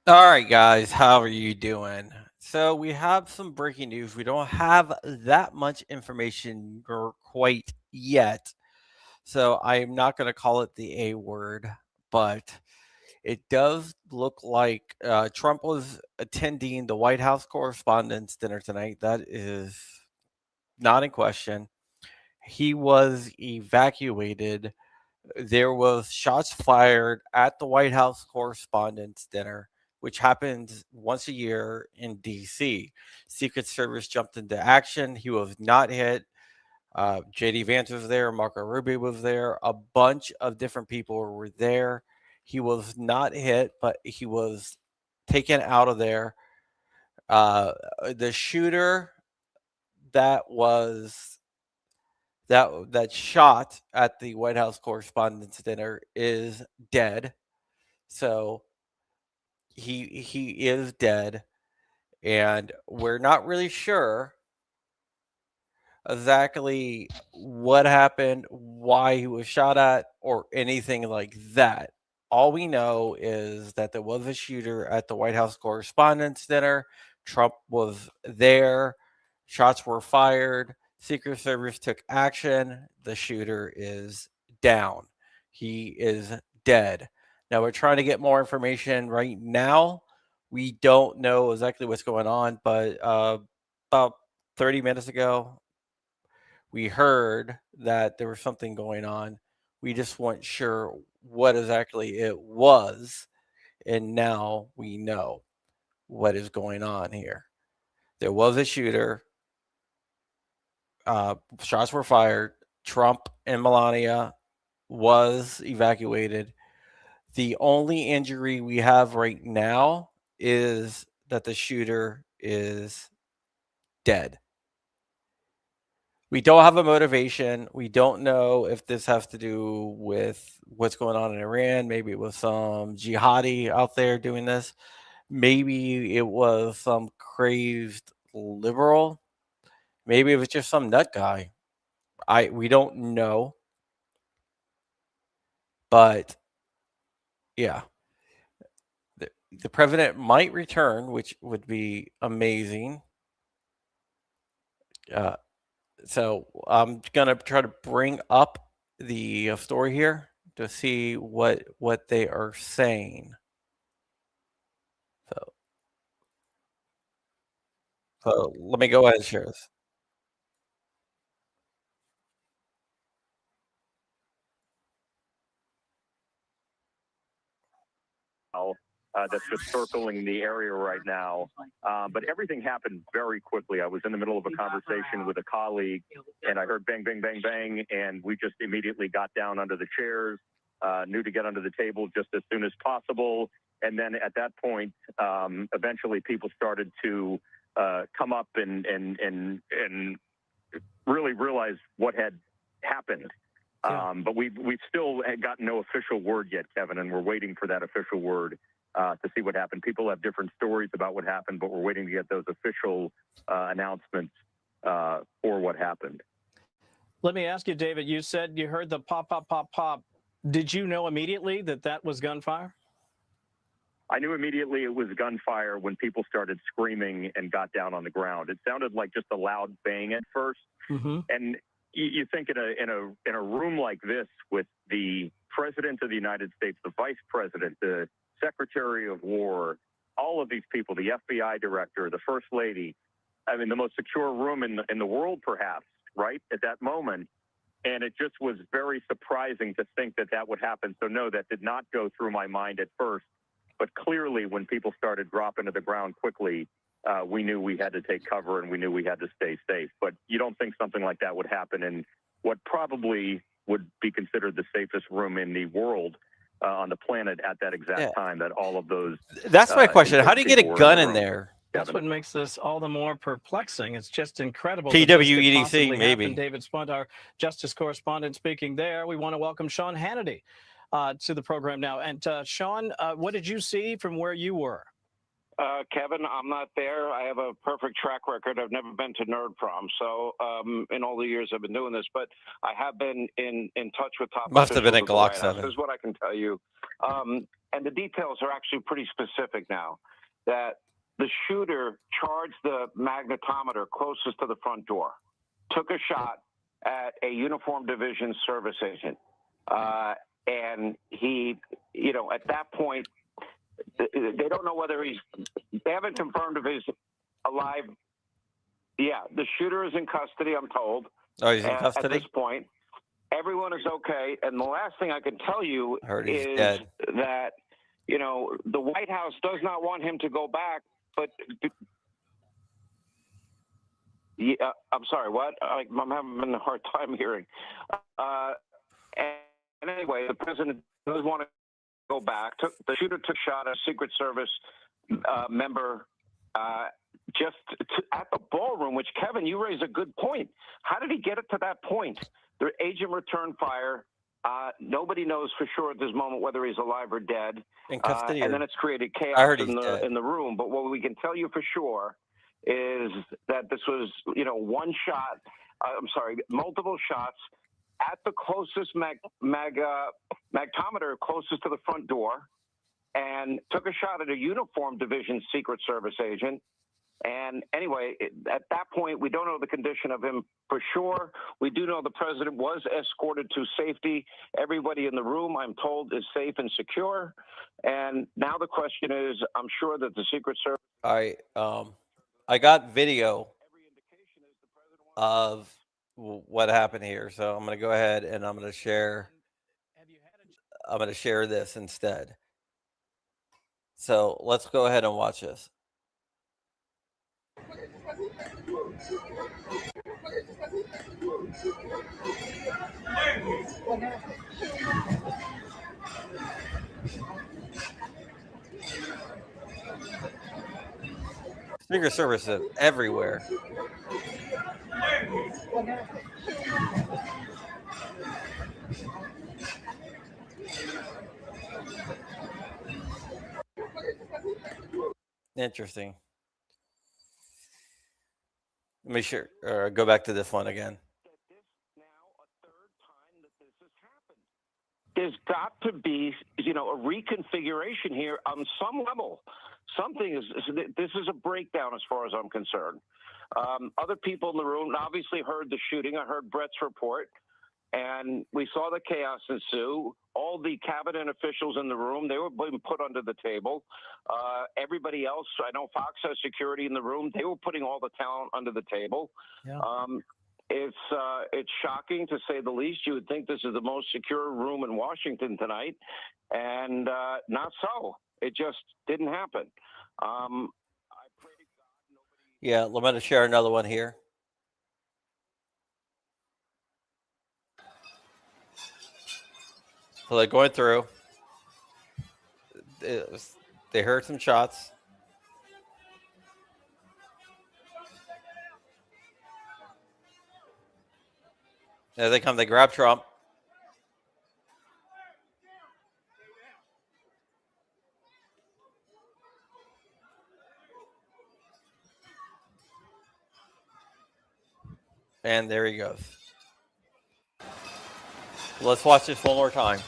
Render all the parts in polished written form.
All right, guys, how are you doing? So, we have some breaking news. We don't have that much information quite yet. So, I'm not going to call it the A word, but it does look like Trump was attending the White House Correspondents' Dinner tonight. That is not in question. He was evacuated. There was shots fired at the White House Correspondents' Dinner, which happens once a year in D.C. Secret Service jumped into action. He was not hit. J.D. Vance was there. Marco Rubio was there. A bunch of different people were there. He was not hit, but he was taken out of there. Uh, the shooter that was that shot at the White House Correspondents' Dinner is dead. So he is dead, and we're not really sure exactly what happened, why he was shot at, or anything like that. All we know is that there was a shooter at the White House Correspondents' Dinner. Trump was there. Shots were fired. Secret Service took action. The shooter is down. He is dead. Now we're trying to get more information right now. We don't know exactly what's going on, but about 30 minutes ago, we heard that there was something going on. We just weren't sure what exactly it was. And now we know what is going on here. There was a shooter. Shots were fired. Trump and Melania was evacuated. The only injury we have right now is that the shooter is dead. We don't have a motivation. We don't know if this has to do with what's going on in Iran. Maybe it was some jihadi out there doing this. Maybe it was some crazed liberal. Maybe it was just some nut guy. We don't know. But yeah, the president might return, which would be amazing. Uh, so I'm gonna try to bring up the story here to see what they are saying. So, so let me go ahead and share this. That's just circling the area right now. But everything happened very quickly. I was in the middle of a conversation with a colleague, and I heard bang, bang, bang, bang, and we just immediately got down under the chairs, knew to get under the table just as soon as possible. And then at that point, eventually people started to come up and really realize what had happened. But we've still got no official word yet, Kevin, and we're waiting for that official word to see what happened. People have different stories about what happened, but we're waiting to get those official announcements for what happened. Let me ask you, David, you said you heard the pop, pop, pop, pop. Did you know immediately that that was gunfire? I knew immediately it was gunfire when people started screaming and got down on the ground. It sounded like just a loud bang at first. And you think in a room like this with the president of the United States, the vice president, the secretary of war, all of these people, the FBI director, the first lady, I mean, the most secure room in the world, perhaps, right, at that moment. And it just was very surprising to think that that would happen. So, no, that did not go through my mind at first. But clearly, when people started dropping to the ground quickly, we knew we had to take cover and we knew we had to stay safe. But you don't think something like that would happen in what probably would be considered the safest room in the world on the planet at that exact time, that all of those... That's my question. How do you get a gun in there? That's what makes this all the more perplexing. It's just incredible. TWEDC, maybe. David Spunt, our justice correspondent, speaking there. We want to welcome Sean Hannity to the program now. And Sean, what did you see from where you were? Kevin, I'm not there. I have a perfect track record. I've never been to Nerd Prom, so in all the years I've been doing this, but I have been in touch with top Must have been a officials at the Glock White 7. House. This is what I can tell you. and the details are actually pretty specific now, that the shooter charged the magnetometer closest to the front door, took a shot at a uniformed division service agent. And he, at that point, they don't know whether they haven't confirmed if he's alive. Yeah, the shooter is in custody, I'm told. Oh, he's in custody? At this point. Everyone is okay. And the last thing I can tell you is dead. that, the White House does not want him to go back, but yeah, I'm sorry, what? I'm having a hard time hearing. And anyway, the president does want to go back. The shooter took a shot at a Secret Service member just at the ballroom, which, Kevin, you raise a good point. How did he get it to that point? The agent returned fire. Nobody knows for sure at this moment whether he's alive or dead. In custody, and then it's created chaos in the room. But what we can tell you for sure is that this was, one shot. Multiple shots at the closest magnetometer closest to the front door, and took a shot at a uniformed division Secret Service agent. And anyway, at that point, we don't know the condition of him for sure. We do know the president was escorted to safety. Everybody in the room, I'm told, is safe and secure. And now the question is, I'm sure that the Secret Service... I got video of what happened here, so I'm going to go ahead and I'm going to share this instead. So let's go ahead and watch this. Secret Service is everywhere. Interesting. Let me go back to this one again. There's got to be, a reconfiguration here on some level. This is a breakdown as far as I'm concerned. Other people in the room obviously heard the shooting. I heard Brett's report, and we saw the chaos ensue. All the cabinet officials in the room, they were being put under the table. Everybody else, I know Fox has security in the room. They were putting all the talent under the table. Yeah. It's shocking, to say the least. You would think this is the most secure room in Washington tonight, and not so. It just didn't happen. I pray to God nobody... Yeah, I'm going to share another one here. So they're going through. They heard some shots. There they come. They grab Trump. And there he goes. Let's watch this one more time.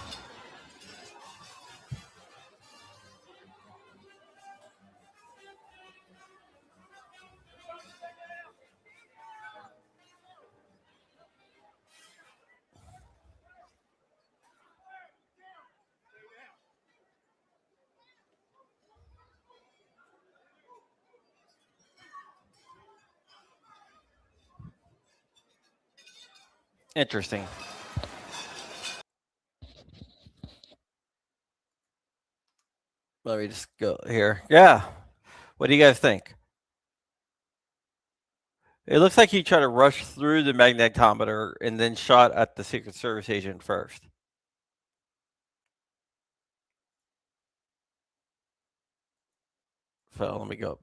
Interesting. Let me just go here. Yeah. What do you guys think? It looks like he tried to rush through the magnetometer and then shot at the Secret Service agent first. So let me go.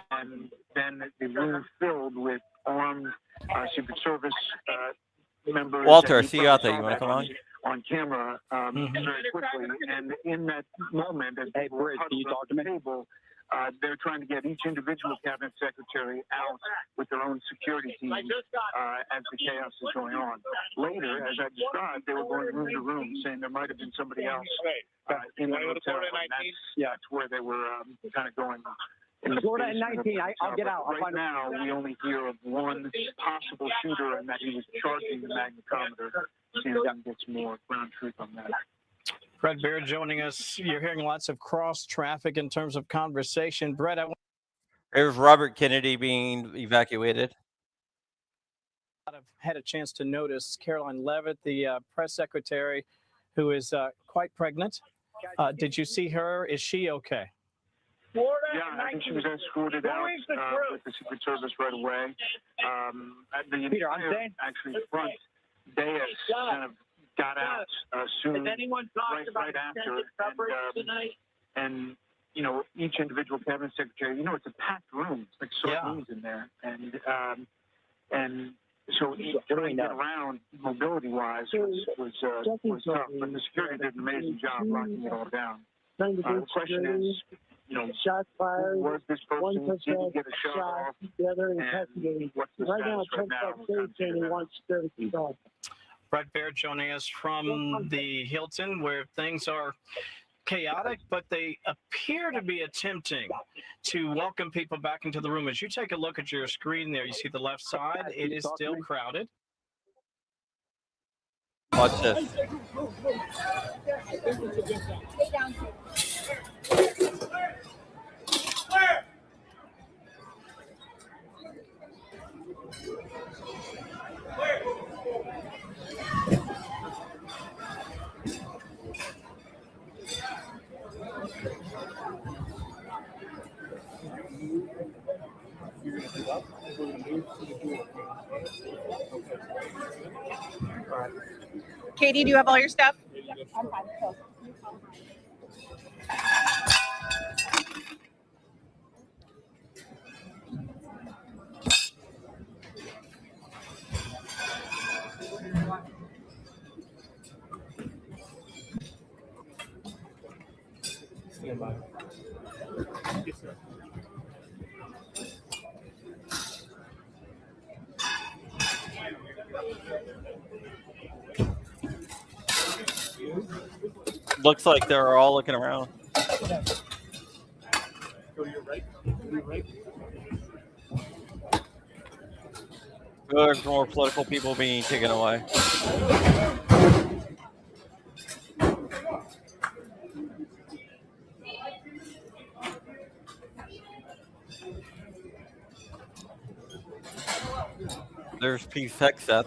And then the room filled with armed Secret Service members. Walter, I see you out there. You want to come on? on camera very quickly. And in that moment, as they were huddled up at the table, they're trying to get each individual cabinet secretary out with their own security team as the chaos is going on. Later, as I described, they were going room to room, saying there might have been somebody else in the hotel. And that's where they were kind of going. Florida at 19. I'll get out. Right now, we only hear of one possible shooter, and that he was charging the magnetometer. See if we can get some more ground truth on that. Brett Baird joining us. You're hearing lots of cross traffic in terms of conversation. Brett, There's Robert Kennedy being evacuated. I've had a chance to notice Caroline Levitt, the press secretary, who is quite pregnant. Did you see her? Is she okay? Yeah, I think she was escorted out with the Secret Service right away. The Peter, I'm saying, actually front dais kind of got out soon, right after. And you know, each individual cabinet secretary, you know, it's a packed room. It's like sardines in there. And so trying to get around mobility-wise was tough. But the security did an amazing job locking it all down. The question is, you know, shots fired. Was this person One didn't get a shot off? The other investigating. What's the Right now, status Backstage saying he wants 30 feet off. Brett Baird joining us from the Hilton, where things are chaotic, but they appear to be attempting to welcome people back into the room. As you take a look at your screen there, you see the left side. It is still crowded. Watch this. Katie, do you have all your stuff? Looks like they're all looking around. Go to your right. To your right. There's more political people being taken away. There's XTech.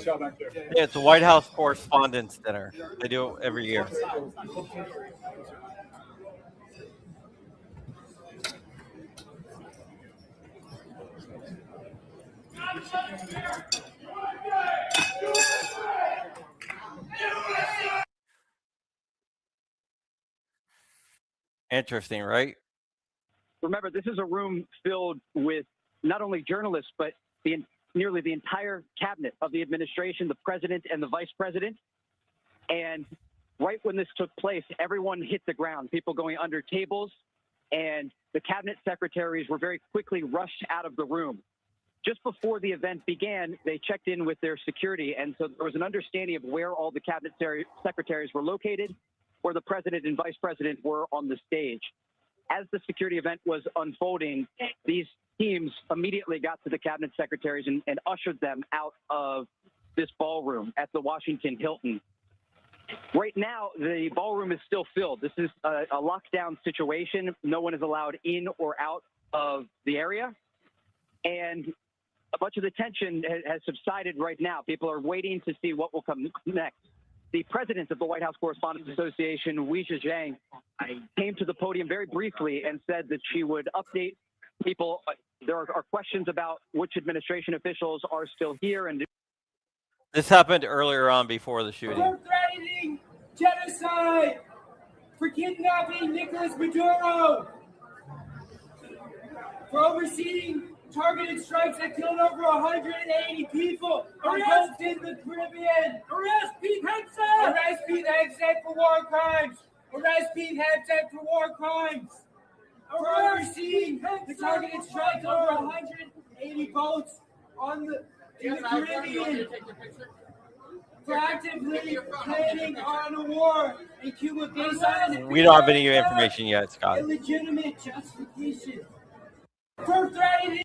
Yeah, it's a White House Correspondents' Dinner. They do it every year. Interesting, right? remember, this is a room filled with not only journalists, but nearly the entire cabinet of the administration, the president and the vice president. And right when this took place, everyone hit the ground, people going under tables, and the cabinet secretaries were very quickly rushed out of the room. Just before the event began, they checked in with their security, and so there was an understanding of where all the cabinet secretaries were located, where the president and vice president were on the stage. As the security event was unfolding, these teams immediately got to the cabinet secretaries and ushered them out of this ballroom at the Washington Hilton. Right now, the ballroom is still filled. This is a lockdown situation. No one is allowed in or out of the area. And a bunch of the tension has subsided right now. People are waiting to see what will come next. The president of the White House Correspondents Association, Weijia Zhang, came to the podium very briefly and said that she would update people. There are questions about which administration officials are still here. And this happened earlier on before the shooting. We're threatening genocide. for kidnapping Nicolas Maduro, for overseeing targeted strikes that killed over 180 people on boats in the Caribbean. Arrest Pete Hegseth! Arrest Pete Hegseth for war crimes! Arrest Pete Hegseth for war crimes! For overseeing the targeted strikes over 180 boats in the Caribbean. For actively planning on a war in Cuba based on We don't have any information yet, Scott. illegitimate justification. For threatening.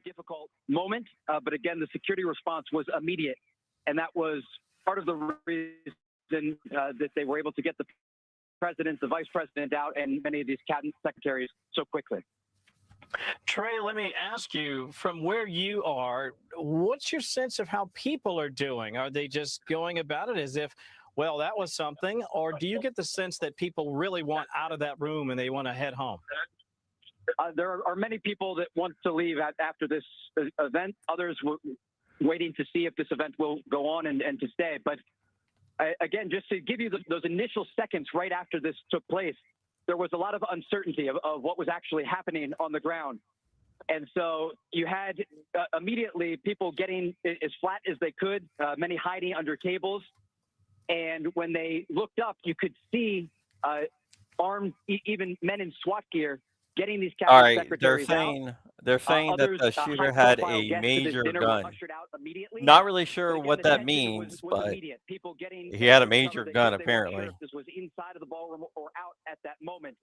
Difficult moment, but again, the security response was immediate, and that was part of the reason that they were able to get the president, the vice president out, and many of these cabinet secretaries so quickly. Trey, let me ask you, from where you are, what's your sense of how people are doing? Are they just going about it as if, well, that was something, or do you get the sense that people really want out of that room and they want to head home? There are many people that want to leave after this event. Others waiting to see if this event will go on and to stay. But again, just to give you those initial seconds right after this took place, there was a lot of uncertainty of what was actually happening on the ground. And so you had immediately people getting as flat as they could, many hiding under tables. And when they looked up, you could see armed, even men in SWAT gear, getting these cabinet secretaries out. They're saying that the shooter had a major gun. Not really sure what that means, but he had a major gun apparently. This was inside of the ballroom or out at that moment,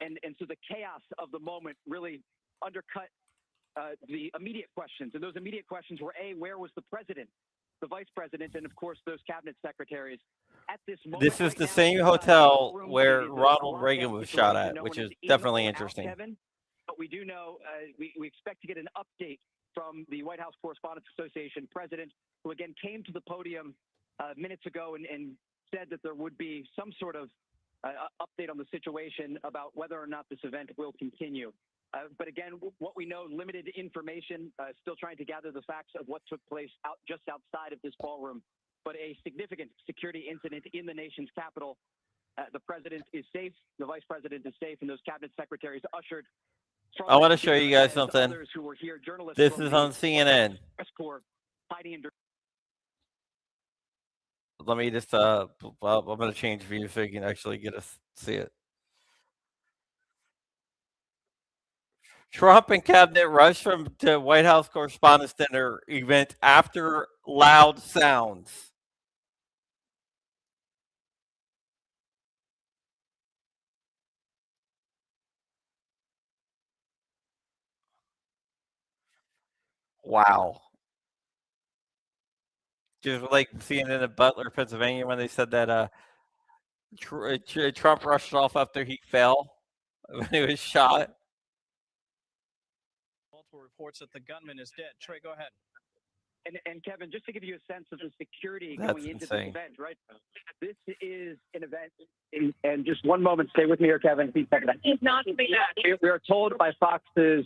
and so the chaos of the moment really undercut the immediate questions. And those immediate questions were: A, where was the president, the vice president, and of course those cabinet secretaries? At this moment, This is the same hotel where Ronald Reagan was shot at, which is definitely interesting. But we do know we expect to get an update from the White House Correspondents Association president, who again came to the podium minutes ago and said that there would be some sort of update on the situation about whether or not this event will continue. But again, what we know, limited information, still trying to gather the facts of what took place just outside of this ballroom. But a significant security incident in the nation's capital. The president is safe, the vice president is safe, and those cabinet secretaries ushered. I want to show you guys something. This is on CNN. Let me just, I'm going to change view so you can actually get us see it. Trump and cabinet rush from to White House Correspondents' Dinner event after loud sounds. Wow. Just like CNN in Butler, Pennsylvania, when they said that Trump rushed off after he fell when he was shot. Multiple reports that the gunman is dead. Trey, go ahead. And Kevin, just to give you a sense of the security going into this event, right? This is an event, and just one moment, stay with me here, Kevin. Please check that. He's not coming back. We are told by Fox's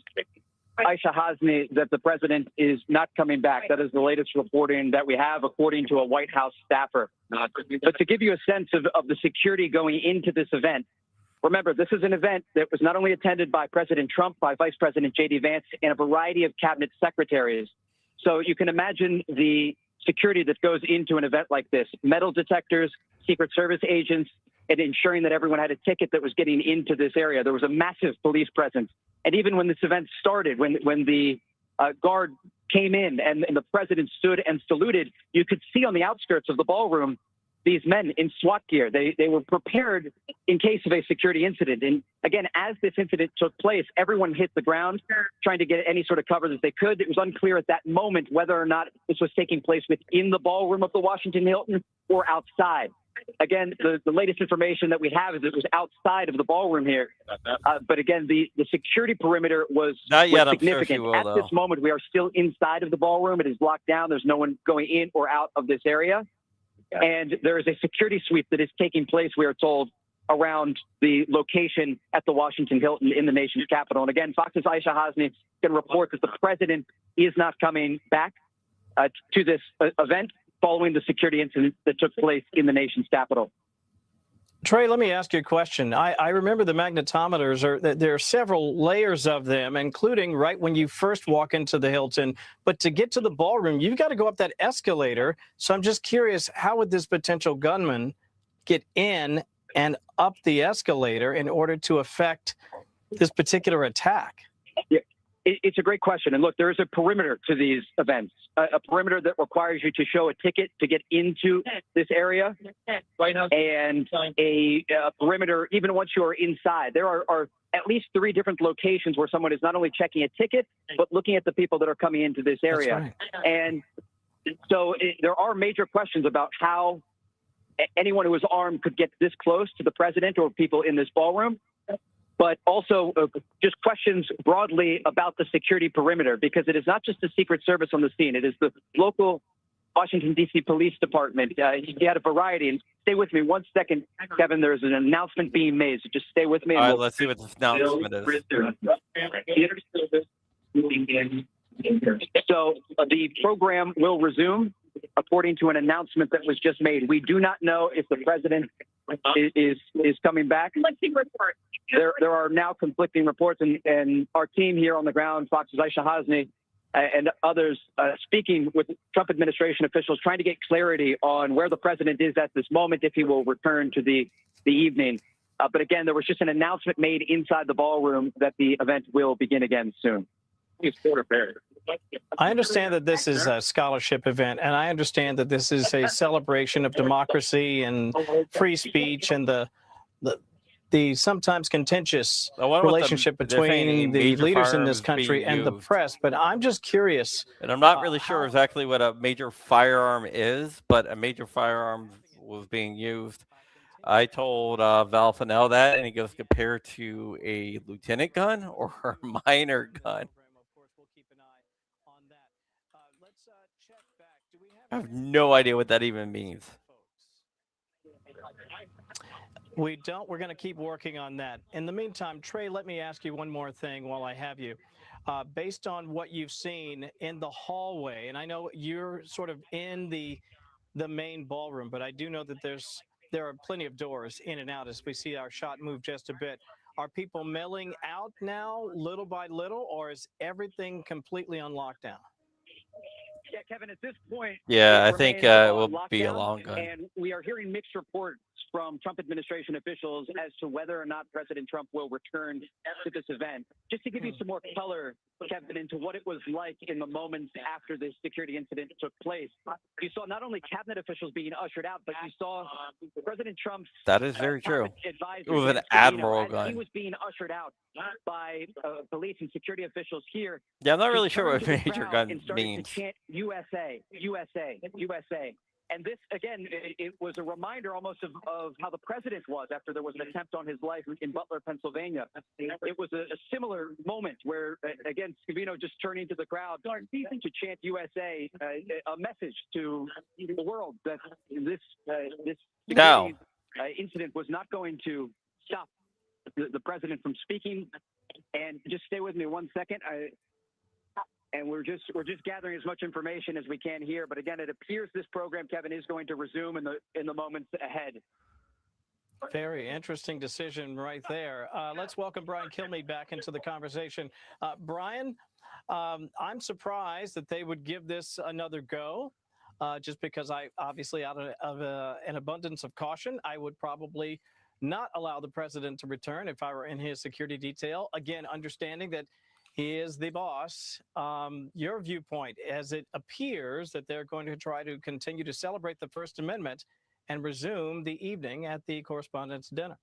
Aisha Hasmi that the president is not coming back. That is the latest reporting that we have, according to a White House staffer. But to give you a sense of the security going into this event, remember, this is an event that was not only attended by President Trump, by Vice President J.D. Vance, and a variety of cabinet secretaries. So you can imagine the security that goes into an event like this: metal detectors, Secret Service agents, and ensuring that everyone had a ticket that was getting into this area. There was a massive police presence. And even when this event started, when the guard came in and the president stood and saluted, you could see on the outskirts of the ballroom these men in SWAT gear. They were prepared in case of a security incident. And again, as this incident took place, everyone hit the ground trying to get any sort of cover that they could. It was unclear at that moment whether or not this was taking place within the ballroom of the Washington Hilton or outside. Again, the latest information that we have is it was outside of the ballroom here. But again, the security perimeter was significant. Sure at will, this moment, we are still inside of the ballroom. It is locked down. There's no one going in or out of this area. And there is a security sweep that is taking place, we are told, around the location at the Washington Hilton in the nation's capital. And again, Fox's Aisha Hasmi can report that the president is not coming back to this event. following the security incident that took place in the nation's capital. Trey, let me ask you a question. I remember the magnetometers, there are several layers of them, including right when you first walk into the Hilton. But to get to the ballroom, you've got to go up that escalator. So I'm just curious, how would this potential gunman get in and up the escalator in order to affect this particular attack? Yeah, it's a great question. And look, there is a perimeter to these events, a perimeter that requires you to show a ticket to get into this area, and a perimeter even once you're inside. There are at least 3 different locations where someone is not only checking a ticket, but looking at the people that are coming into this area. Right. And so there are major questions about how anyone who is armed could get this close to the president or people in this ballroom, but also just questions broadly about the security perimeter, because it is not just the Secret Service on the scene. It is the local Washington, D.C. Police Department. You had a variety. And stay with me 1 second, Kevin. There's an announcement being made, so just stay with me. All right, let's see what this announcement is. So the program will resume according to an announcement that was just made. We do not know if the president is coming back. There are now conflicting reports, and our team here on the ground, Fox's Aisha Hasni and others, speaking with Trump administration officials, trying to get clarity on where the president is at this moment, if he will return to the evening. But again, there was just an announcement made inside the ballroom that the event will begin again soon. I understand that this is a scholarship event, and I understand that this is a celebration of democracy and free speech and the sometimes contentious relationship between the leaders in this country and the press. But I'm just curious. And I'm not really sure exactly what a major firearm is, but a major firearm was being used. I told Val Fennell that, and he goes, compared to a lieutenant gun or a minor gun. I have no idea what that even means. We don't. We're going to keep working on that. In the meantime, Trey, let me ask you one more thing while I have you. Based on what you've seen in the hallway, and I know you're sort of in the main ballroom, but I do know that there are plenty of doors in and out as we see our shot move just a bit. Are people milling out now little by little, or is everything completely on lockdown? Yeah, Kevin, at this point, yeah, I think it will be a long gun. And we are hearing mixed reports from Trump administration officials as to whether or not President Trump will return to this event. Just to give you some more color, Kevin, into what it was like in the moments after this security incident took place. You saw not only cabinet officials being ushered out, but you saw President Trump's that is very true. Advisor, with an admiral gun. He was being ushered out by police and security officials here. Yeah, I'm not really sure what major gun means. To chant USA, USA, USA. And this, again, it was a reminder almost of how the president was after there was an attempt on his life in Butler, Pennsylvania. It was a similar moment where, again, Scavino just turning to the crowd to chant USA, a message to the world that this incident was not going to stop the president from speaking. And just stay with me 1 second. And we're just gathering as much information as we can here. But again, it appears this program, Kevin, is going to resume in the moments ahead. Very interesting decision right there. Let's welcome Brian Kilmeade back into the conversation. Brian, I'm surprised that they would give this another go, just because I obviously, out of an abundance of caution, I would probably not allow the president to return if I were in his security detail. Again, understanding that he is the boss. Your viewpoint, as it appears that they're going to try to continue to celebrate the First Amendment and resume the evening at the Correspondents' Dinner.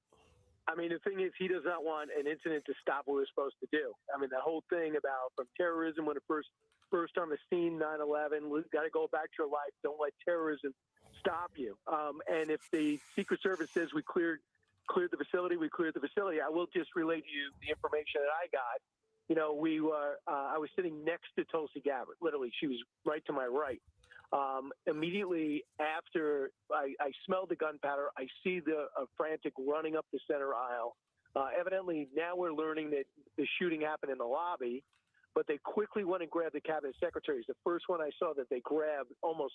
I mean, the thing is, he does not want an incident to stop what we're supposed to do. I mean, the whole thing about from terrorism when it first on the scene, 9/11, got to go back to your life. Don't let terrorism stop you. And if the Secret Service says we cleared the facility, we cleared the facility. I will just relate to you the information that I got. You know, I was sitting next to Tulsi Gabbard. Literally, she was right to my right. Immediately after I smelled the gunpowder, I see the frantic running up the center aisle. Evidently, now we're learning that the shooting happened in the lobby. but they quickly went and grabbed the cabinet secretaries. The first one I saw that they grabbed almost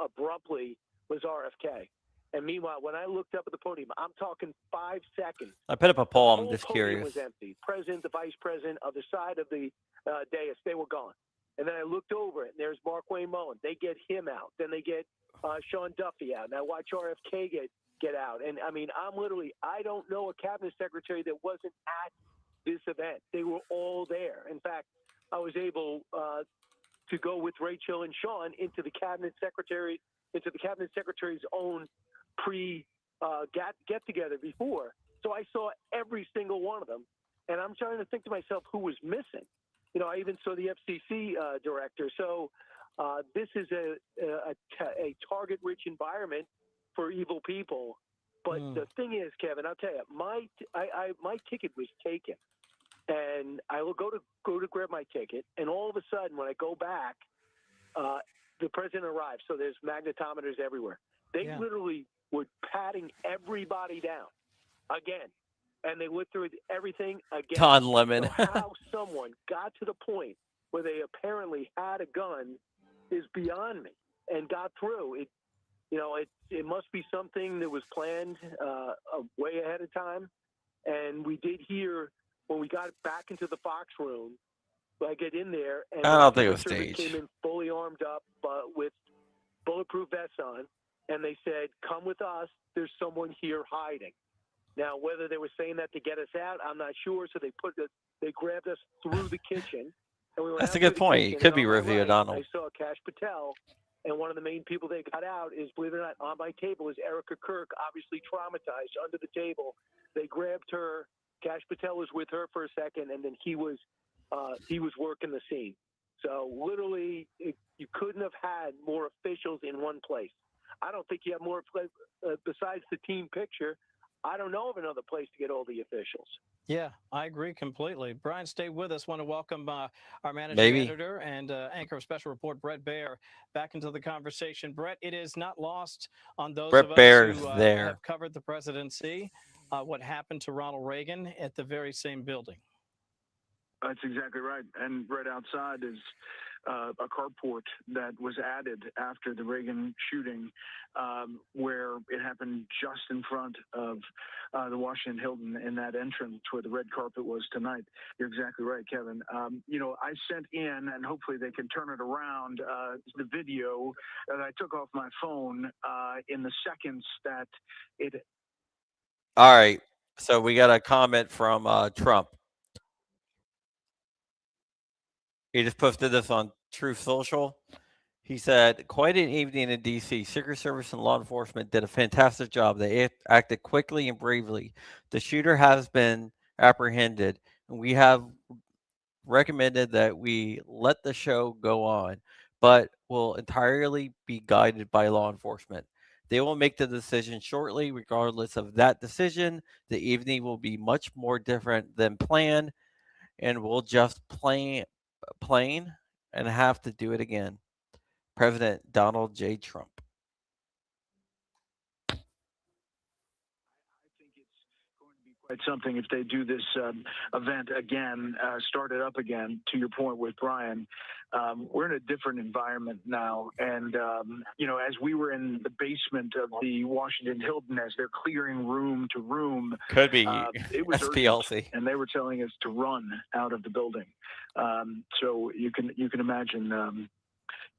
abruptly was RFK. And meanwhile, when I looked up at the podium, I'm talking 5 seconds. I put up a poll. The I'm whole just podium curious. was empty. President, the vice president, other side of the dais, they were gone. And then I looked over it, and there's Mark Wayne Mullen. They get him out. Then they get Sean Duffy out. And I watch RFK get out. And, I mean, I don't know a cabinet secretary that wasn't at this event. They were all there. In fact, I was able to go with Rachel and Sean into the cabinet secretary's own get together before. So I saw every single one of them, and I'm trying to think to myself who was missing. You know, I even saw the FCC director. So this is a target-rich environment for evil people. But the thing is, Kevin, I'll tell you, my ticket was taken, and I will go to grab my ticket, and all of a sudden, when I go back, the president arrived. So there's magnetometers everywhere. They literally were patting everybody down again, and they went through everything again. Don Lemon. So how someone got to the point where they apparently had a gun is beyond me, and got through it. You know, it must be something that was planned way ahead of time. And we did hear when we got back into the Fox room, I get in there, and I don't think it was Service staged. came in fully armed up with bulletproof vests on, and they said, "Come with us. There's someone here hiding." Now, whether they were saying that to get us out, I'm not sure. So they grabbed us through the kitchen, and we went. That's out a good through the point. kitchen, It could and be on my Review right, O'Donnell. I saw Cash Patel, and one of the main people they got out is, believe it or not, on my table is Erica Kirk, obviously traumatized under the table. They grabbed her. Cash Patel was with her for a second, and then he was working the scene. So literally, you couldn't have had more officials in one place. I don't think you have more besides the team picture. I don't know of another place to get all the officials. Yeah, I agree completely. Brian, stay with us. Want to welcome our managing Maybe. editor and anchor of Special Report, Brett Baer, back into the conversation. Brett, it is not lost on those Brett of us Baer's who there. have covered the presidency what happened to Ronald Reagan at the very same building. That's exactly right. And right outside is a carport that was added after the Reagan shooting, where it happened just in front of the Washington Hilton in that entrance where the red carpet was tonight. You're exactly right, Kevin. You know, I sent in, and hopefully they can turn it around, the video that I took off my phone in the seconds that it. All right. So we got a comment from Trump. He just posted this on Truth Social. He said, "Quite an evening in D.C. Secret Service and law enforcement did a fantastic job. They acted quickly and bravely. The shooter has been apprehended, and we have recommended that we let the show go on, but will entirely be guided by law enforcement. They will make the decision shortly. Regardless of that decision, the evening will be much more different than planned, and we'll just plain and have to do it again." President Donald J. Trump. Quite something if they do this event again, start it up again. To your point with Brian, we're in a different environment now, and you know, as we were in the basement of the Washington Hilton, as they're clearing room to room, Could be it was SPLC, urgent, and they were telling us to run out of the building. So you can imagine,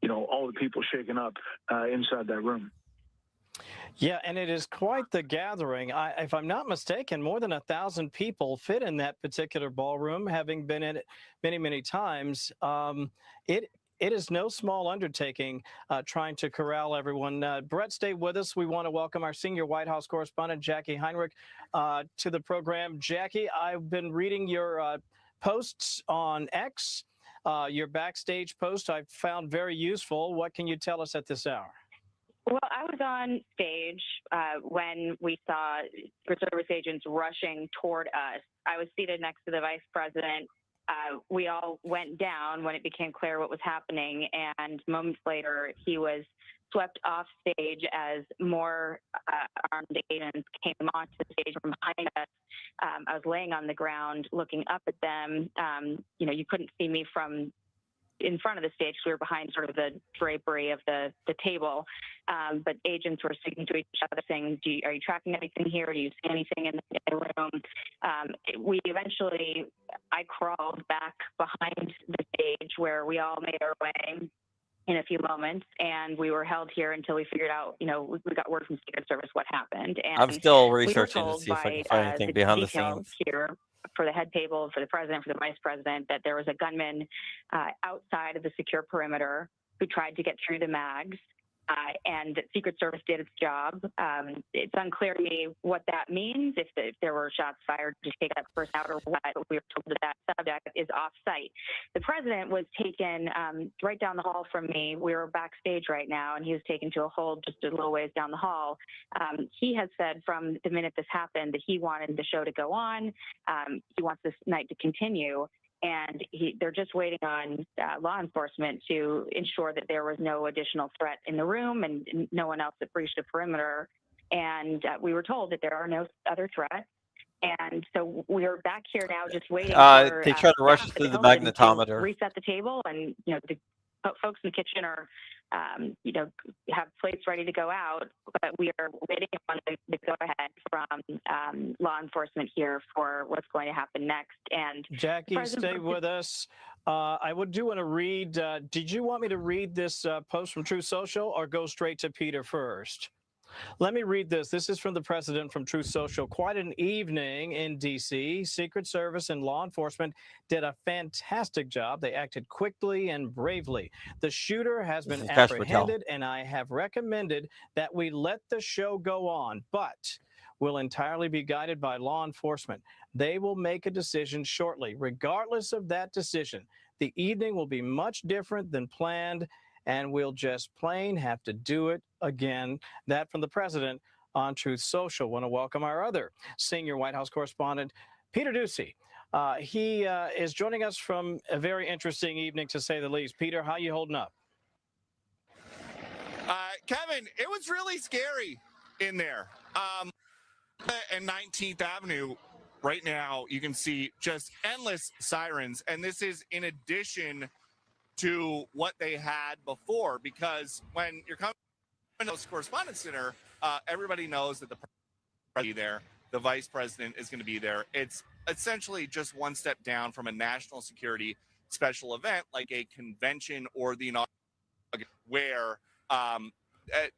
you know, all the people shaken up inside that room. Yeah, and it is quite the gathering. If I'm not mistaken, more than 1,000 people fit in that particular ballroom, having been in it many, many times. It is no small undertaking trying to corral everyone. Brett, stay with us. We want to welcome our senior White House correspondent, Jackie Heinrich, to the program. Jackie, I've been reading your posts on X, your Backstage post I've found very useful. What can you tell us at this hour? Well, I was on stage when we saw Secret Service agents rushing toward us. I was seated next to the vice president. We all went down when it became clear what was happening, and moments later, he was swept off stage as more armed agents came onto the stage from behind us. I was laying on the ground looking up at them. You couldn't see me from in front of the stage, we were behind sort of the drapery of the table. But agents were speaking to each other saying, are you tracking anything here? Do you see anything in the room? I crawled back behind the stage where we all made our way in a few moments, and we were held here until we figured out, we got word from Secret Service what happened. And I'm still we were researching to told see if I by can find anything the behind the details scenes. here for the head table, for the president, for the vice president, that there was a gunman outside of the secure perimeter who tried to get through the mags. And Secret Service did its job. It's unclear to me what that means, if there were shots fired to take that person out or what. We were told that subject is off-site. The president was taken right down the hall from me. We were backstage right now, and he was taken to a hold just a little ways down the hall. He has said from the minute this happened that he wanted the show to go on. He wants this night to continue. And they're just waiting on law enforcement to ensure that there was no additional threat in the room and no one else that breached the perimeter. And we were told that there are no other threats. And so we're back here now just waiting for they try to rush through the magnetometer. to reset the table, and the folks in the kitchen are have plates ready to go out, but we are waiting on the go-ahead from law enforcement here for what's going to happen next. And Jackie, stay with us. I do want to read. Did you want me to read this post from Truth Social or go straight to Peter first? Let me read this. This is from the president from Truth Social. Quite an evening in D.C. Secret Service and law enforcement did a fantastic job. They acted quickly and bravely. The shooter has been apprehended, and I have recommended that we let the show go on, but will entirely be guided by law enforcement. They will make a decision shortly. Regardless of that decision, the evening will be much different than planned, and we'll just plain have to do it again. That from the president on Truth Social. Want to welcome our other senior White House correspondent, Peter Doocy. He is joining us from a very interesting evening, to say the least. Peter, how you holding up? Kevin, it was really scary in there. And 19th Avenue, right now, you can see just endless sirens. And this is in addition to what they had before, because when you're coming to the Correspondence Center, everybody knows that the president there, the vice president is going to be there. It's essentially just one step down from a national security special event like a convention or the inauguration, where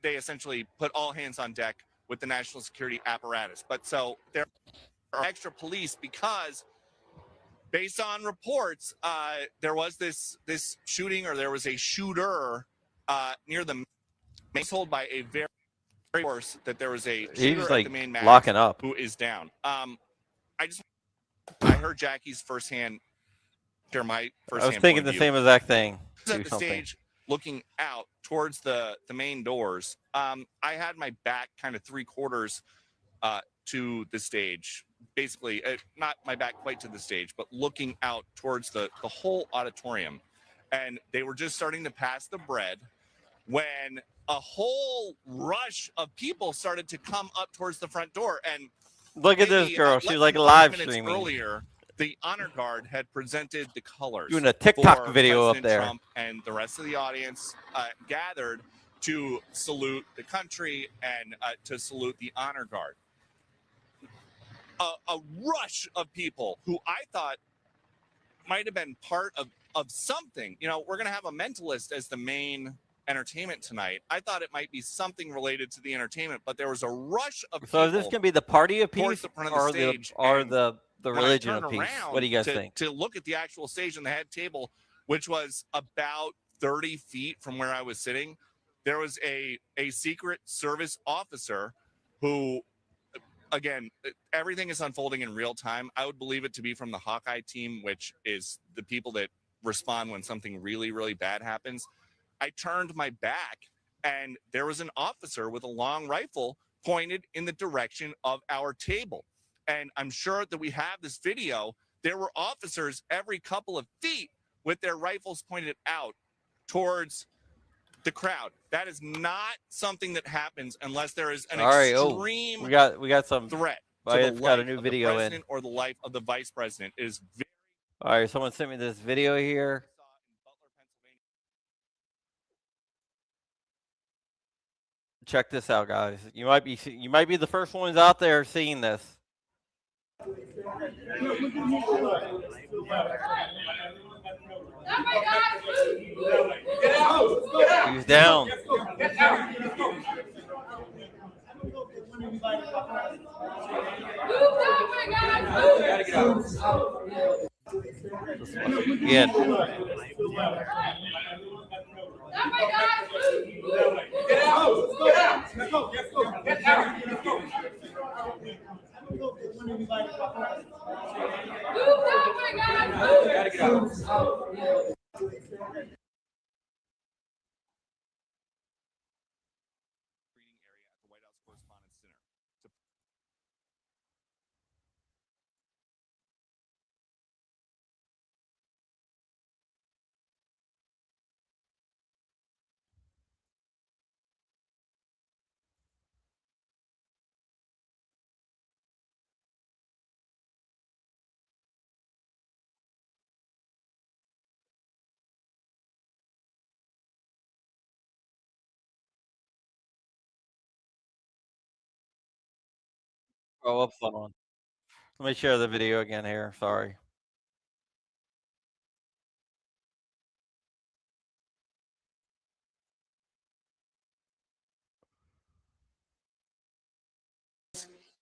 they essentially put all hands on deck with the national security apparatus. But so there are extra police because, based on reports, there was this shooting, or there was a shooter near the main. Told by a very force that there was a shooter at the main mast locking up, who is down. I heard Jackie's firsthand. Share my first. I was thinking the same exact thing. At the stage, looking out towards the main doors. I had my back kind of 3/4 to the stage. Basically, not my back quite to the stage, but looking out towards the whole auditorium. And they were just starting to pass the bread when a whole rush of people started to come up towards the front door. And look at this girl. She's like live streaming. Earlier, the honor guard had presented the colors. Doing a TikTok video President up there. Trump, and the rest of the audience gathered to salute the country and to salute the honor guard. A rush of people who I thought might have been part of something. We're going to have a mentalist as the main entertainment tonight. I thought it might be something related to the entertainment, but there was a rush of people. So is this going to be the party of peace or the religion of peace? What do you guys think? To look at the actual stage and the head table, which was about 30 feet from where I was sitting, there was a Secret Service officer who, again, everything is unfolding in real time. I would believe it to be from the Hawkeye team, which is the people that respond when something really, really bad happens. I turned my back, and there was an officer with a long rifle pointed in the direction of our table. And I'm sure that we have this video. There were officers every couple of feet with their rifles pointed out towards the crowd. That is not something that happens unless there is an extreme we got some threat to I the just got a life new of the video in. president or the life of the vice president. It is very. All right, someone sent me this video here. Check this out, guys. You might be the first ones out there seeing this. He's down. This must begin. Oh, whoops, hold on. Let me share the video again here. Sorry.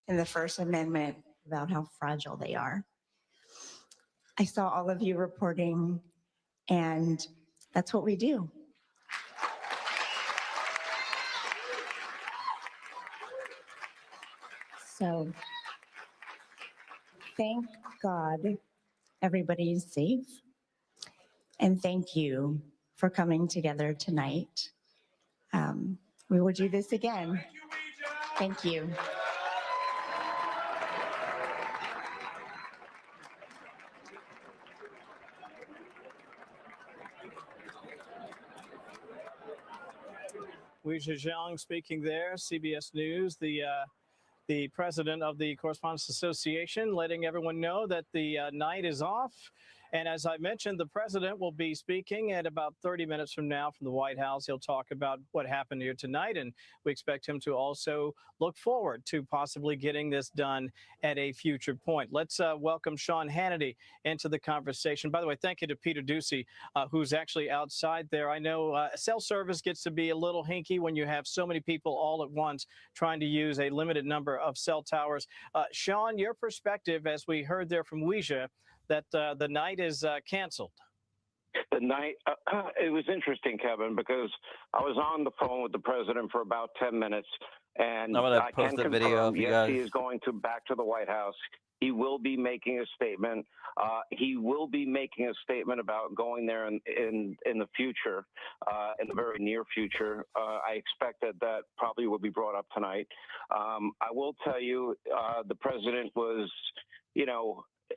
In the First Amendment about how fragile they are. I saw all of you reporting, and that's what we do. So thank God everybody is safe, and thank you for coming together tonight. We will do this again. Thank you. Weijia Zhang speaking there, CBS News, the president of the Correspondents Association, letting everyone know that the night is off. And as I mentioned, the president will be speaking at about 30 minutes from now from the White House. He'll talk about what happened here tonight, and we expect him to also look forward to possibly getting this done at a future point. Let's welcome Sean Hannity into the conversation. By the way, thank you to Peter Ducey, who's actually outside there. I know cell service gets to be a little hinky when you have so many people all at once trying to use a limited number of cell towers. Sean, your perspective, as we heard there from Weijia, that the night is canceled. The night, it was interesting, Kevin, because I was on the phone with the president for about 10 minutes, and I can confirm, yes, he is going back to the White House. He will be making a statement. He will be making a statement about going there in the future, in the very near future. I expect that probably will be brought up tonight. I will tell you, the president was,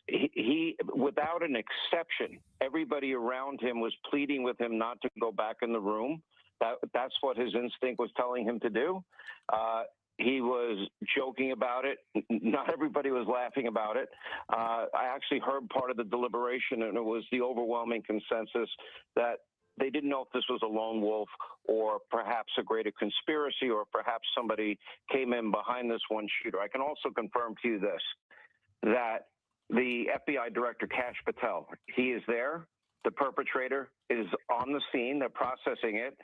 he without an exception, everybody around him was pleading with him not to go back in the room. That's what his instinct was telling him to do. He was joking about it. Not everybody was laughing about it. I actually heard part of the deliberation, and it was the overwhelming consensus that they didn't know if this was a lone wolf or perhaps a greater conspiracy, or perhaps somebody came in behind this one shooter. I can also confirm to you this, that the FBI director, Kash Patel, he is there. The perpetrator is on the scene. They're processing it.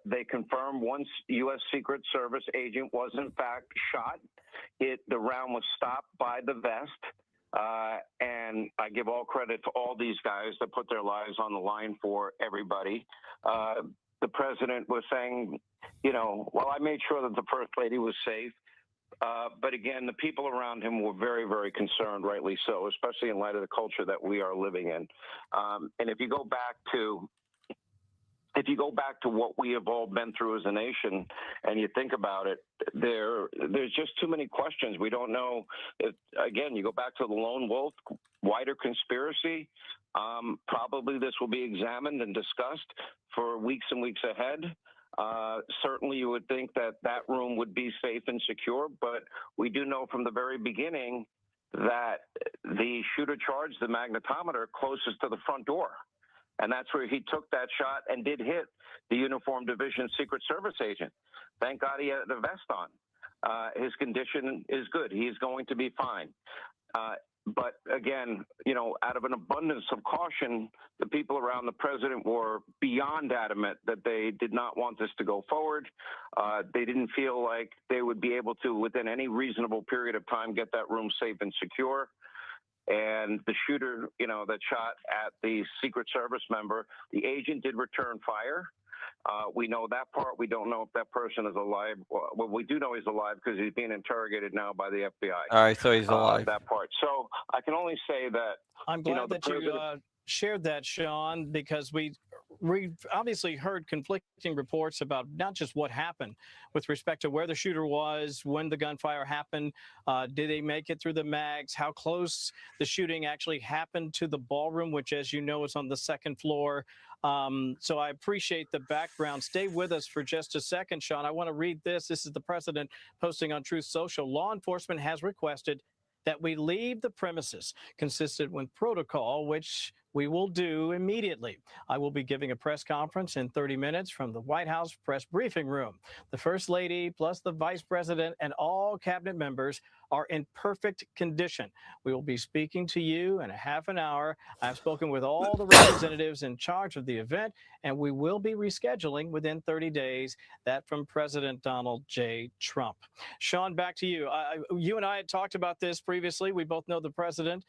They confirmed one U.S. Secret Service agent was in fact shot. The round was stopped by the vest. And I give all credit to all these guys that put their lives on the line for everybody. The president was saying, well, I made sure that the first lady was safe. But again, the people around him were very, very concerned, rightly so, especially in light of the culture that we are living in. And if you go back to what we have all been through as a nation, and you think about it, there's just too many questions. We don't know. Again, you go back to the lone wolf, wider conspiracy. Probably this will be examined and discussed for weeks and weeks ahead. Certainly you would think that that room would be safe and secure, but we do know from the very beginning that the shooter charged the magnetometer closest to the front door. And that's where he took that shot and did hit the Uniform Division Secret Service agent. Thank God he had the vest on. His condition is good. He's going to be fine. But again, you know, out of an abundance of caution, the people around the president were beyond adamant that they did not want this to go forward. They didn't feel like they would be able to, within any reasonable period of time, get that room safe and secure. And the shooter, you know, that shot at the Secret Service member, the agent did return fire. We know that part. We don't know if that person is alive. Well, we do know he's alive because he's being interrogated now by the FBI. All right, so he's alive. That part. So I can only say that. I'm glad that you shared that, Sean, because we've obviously heard conflicting reports about not just what happened with respect to where the shooter was, when the gunfire happened, did they make it through the mags, how close the shooting actually happened to the ballroom, which, as you know, is on the second floor. So I appreciate the background. Stay with us for just a second, Sean. I want to read this. This is the president posting on Truth Social. Law enforcement has requested that we leave the premises consistent with protocol, which we will do immediately. I will be giving a press conference in 30 minutes from the White House press briefing room. The First Lady, plus the Vice President and all cabinet members are in perfect condition. We will be speaking to you in a half an hour. I've spoken with all the representatives in charge of the event, and we will be rescheduling within 30 days. That from President Donald J. Trump. Sean, back to you. You and I had talked about this previously. We both know the president,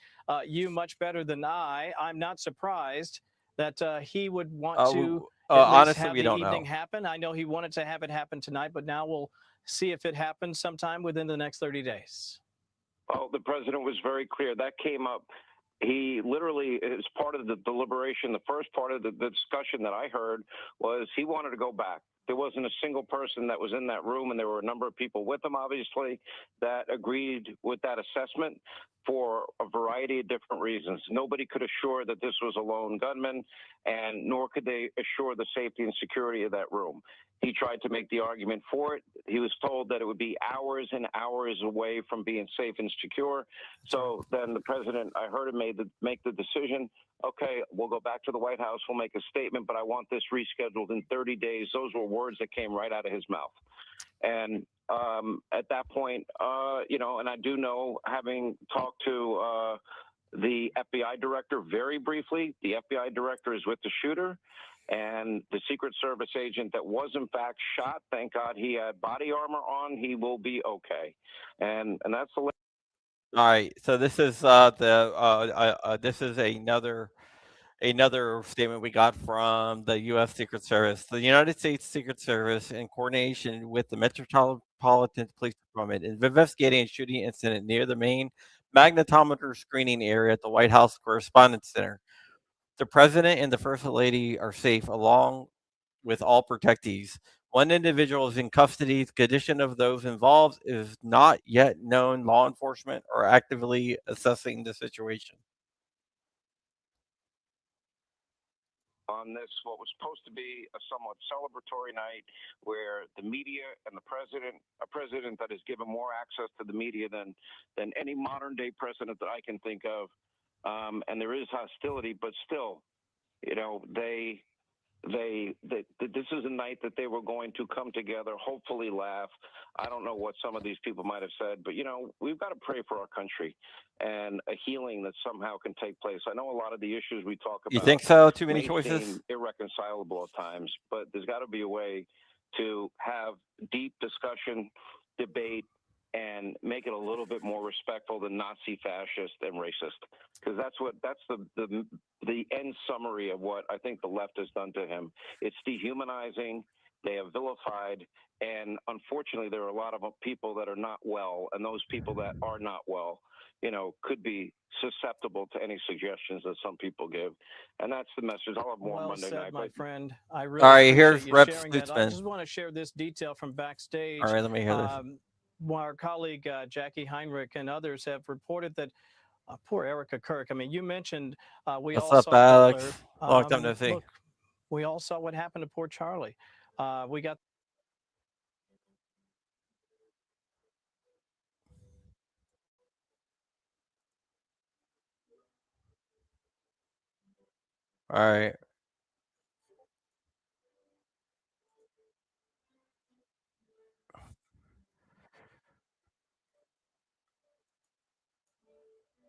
you much better than I. I'm not surprised that he would want to honestly, have we the don't evening know. happen. I know he wanted to have it happen tonight, but now we'll see if it happens sometime within the next 30 days. Well, the president was very clear. That came up. He literally, as part of the deliberation, the first part of the discussion that I heard was he wanted to go back. There wasn't a single person that was in that room, and there were a number of people with him, obviously, that agreed with that assessment for a variety of different reasons. Nobody could assure that this was a lone gunman, and nor could they assure the safety and security of that room. He tried to make the argument for it. He was told that it would be hours and hours away from being safe and secure. So then the president, I heard him make the decision, okay, we'll go back to the White House, we'll make a statement, but I want this rescheduled in 30 days. Those were words that came right out of his mouth. And at that point, you know, and I do know, having talked to the FBI director very briefly, the FBI director is with the shooter. And the Secret Service agent that was in fact shot, thank God he had body armor on, he will be okay. And that's the. All right, so this is this is another statement we got from the U.S. Secret Service. The United States Secret Service, in coordination with the Metropolitan Police Department, is investigating a shooting incident near the main magnetometer screening area at the White House Correspondence Center. The president and the First Lady are safe, along with all protectees. One individual is in custody. The condition of those involved is not yet known. Law enforcement are actively assessing the situation. On this, what was supposed to be a somewhat celebratory night, where the media and the president, a president that has given more access to the media than any modern day president that I can think of, and there is hostility, but still, you know, this is a night that they were going to come together, hopefully laugh. I don't know what some of these people might have said, but, you know, we've got to pray for our country and a healing that somehow can take place. I know a lot of the issues we talk about. You think so? Too many may choices? seem irreconcilable at times, but there's got to be a way to have deep discussion, debate, and make it a little bit more respectful than Nazi, fascist, and racist. Because that's the end summary of what I think the left has done to him. It's dehumanizing. They have vilified, and unfortunately, there are a lot of people that are not well, and those people that are not well, you know, could be susceptible to any suggestions that some people give. And that's the message. I'll have more well Monday said, night. my friend. I really All right, appreciate here's you Rep. sharing that. I Stutzman. just want to share this detail from Backstage. All right, let me hear this. Our colleague Jackie Heinrich and others have reported that Poor Erica Kirk. I mean, you mentioned we What's all up, saw Butler. Alex? Long time no see. Look, we all saw what happened to poor Charlie. We got. All right.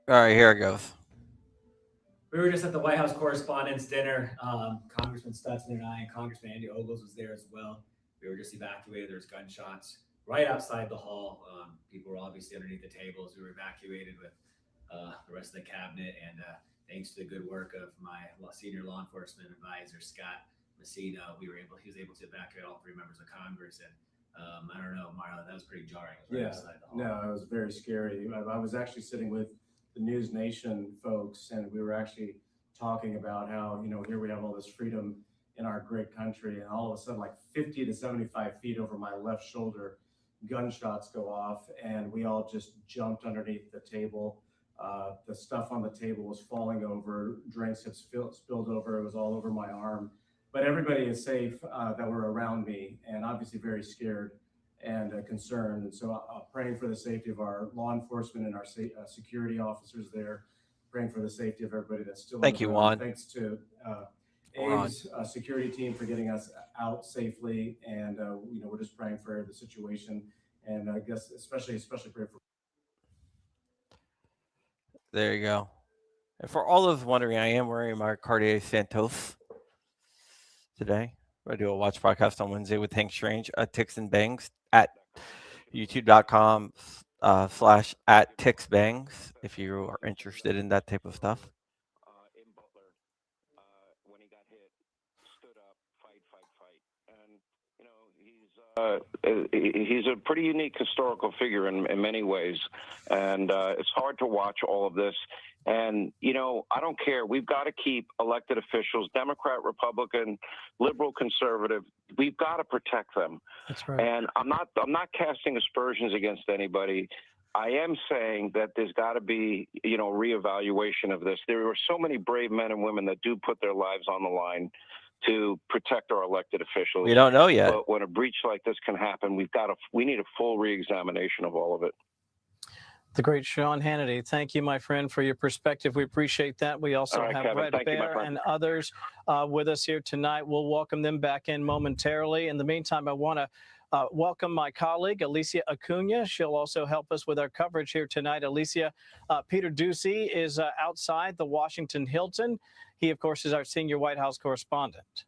All right, here it goes. We were just at the White House Correspondents' Dinner. Congressman Stutzman and I and Congressman Andy Ogles was there as well. We were just evacuated. There was gunshots right outside the hall. People were obviously underneath the tables. We were evacuated with the rest of the cabinet, and thanks to the good work of my senior law enforcement advisor, Scott Messina, he was able to evacuate all 3 members of Congress. And I don't know, Marlon, that was pretty jarring. Right outside the hall. No, it was very scary. I was actually sitting with the News Nation folks, and we were actually talking about how, here we have all this freedom in our great country, and all of a sudden, like 50 to 75 feet over my left shoulder, gunshots go off, and we all just jumped underneath the table. The stuff on the table was falling over, drinks had spilled over, it was all over my arm. But everybody is safe that were around me, and obviously very scared and concerned. And so praying for the safety of our law enforcement and our security officers there, praying for the safety of everybody that's still Thank you, Juan. Thanks to Abe's security team for getting us out safely. And, we're just praying for the situation. And I guess especially pray for. There you go. And for all those wondering, I am wearing my Cartier Santos today. I do a watch podcast on Wednesday with Hank Strange at Ticks and Bangs at youtube.com/@TixBangs if you are interested in that type of stuff. In Butler, when he got hit, stood up, fight. And, he's a pretty unique historical figure in many ways. And it's hard to watch all of this. And, I don't care. We've got to keep elected officials, Democrat, Republican, liberal, conservative. We've got to protect them. That's right. And I'm not casting aspersions against anybody. I am saying that there's got to be, reevaluation of this. There are so many brave men and women that do put their lives on the line to protect our elected officials. We don't know yet. But when a breach like this can happen, we need a full reexamination of all of it. The great Sean Hannity, thank you, my friend, for your perspective. We appreciate that. We also have Kevin. Red Thank you, my Bear friend. and others with us here tonight. We'll welcome them back in momentarily. In the meantime, I want to welcome my colleague, Alicia Acuna. She'll also help us with our coverage here tonight. Alicia, Peter Doocy is outside the Washington Hilton. He, of course, is our senior White House correspondent.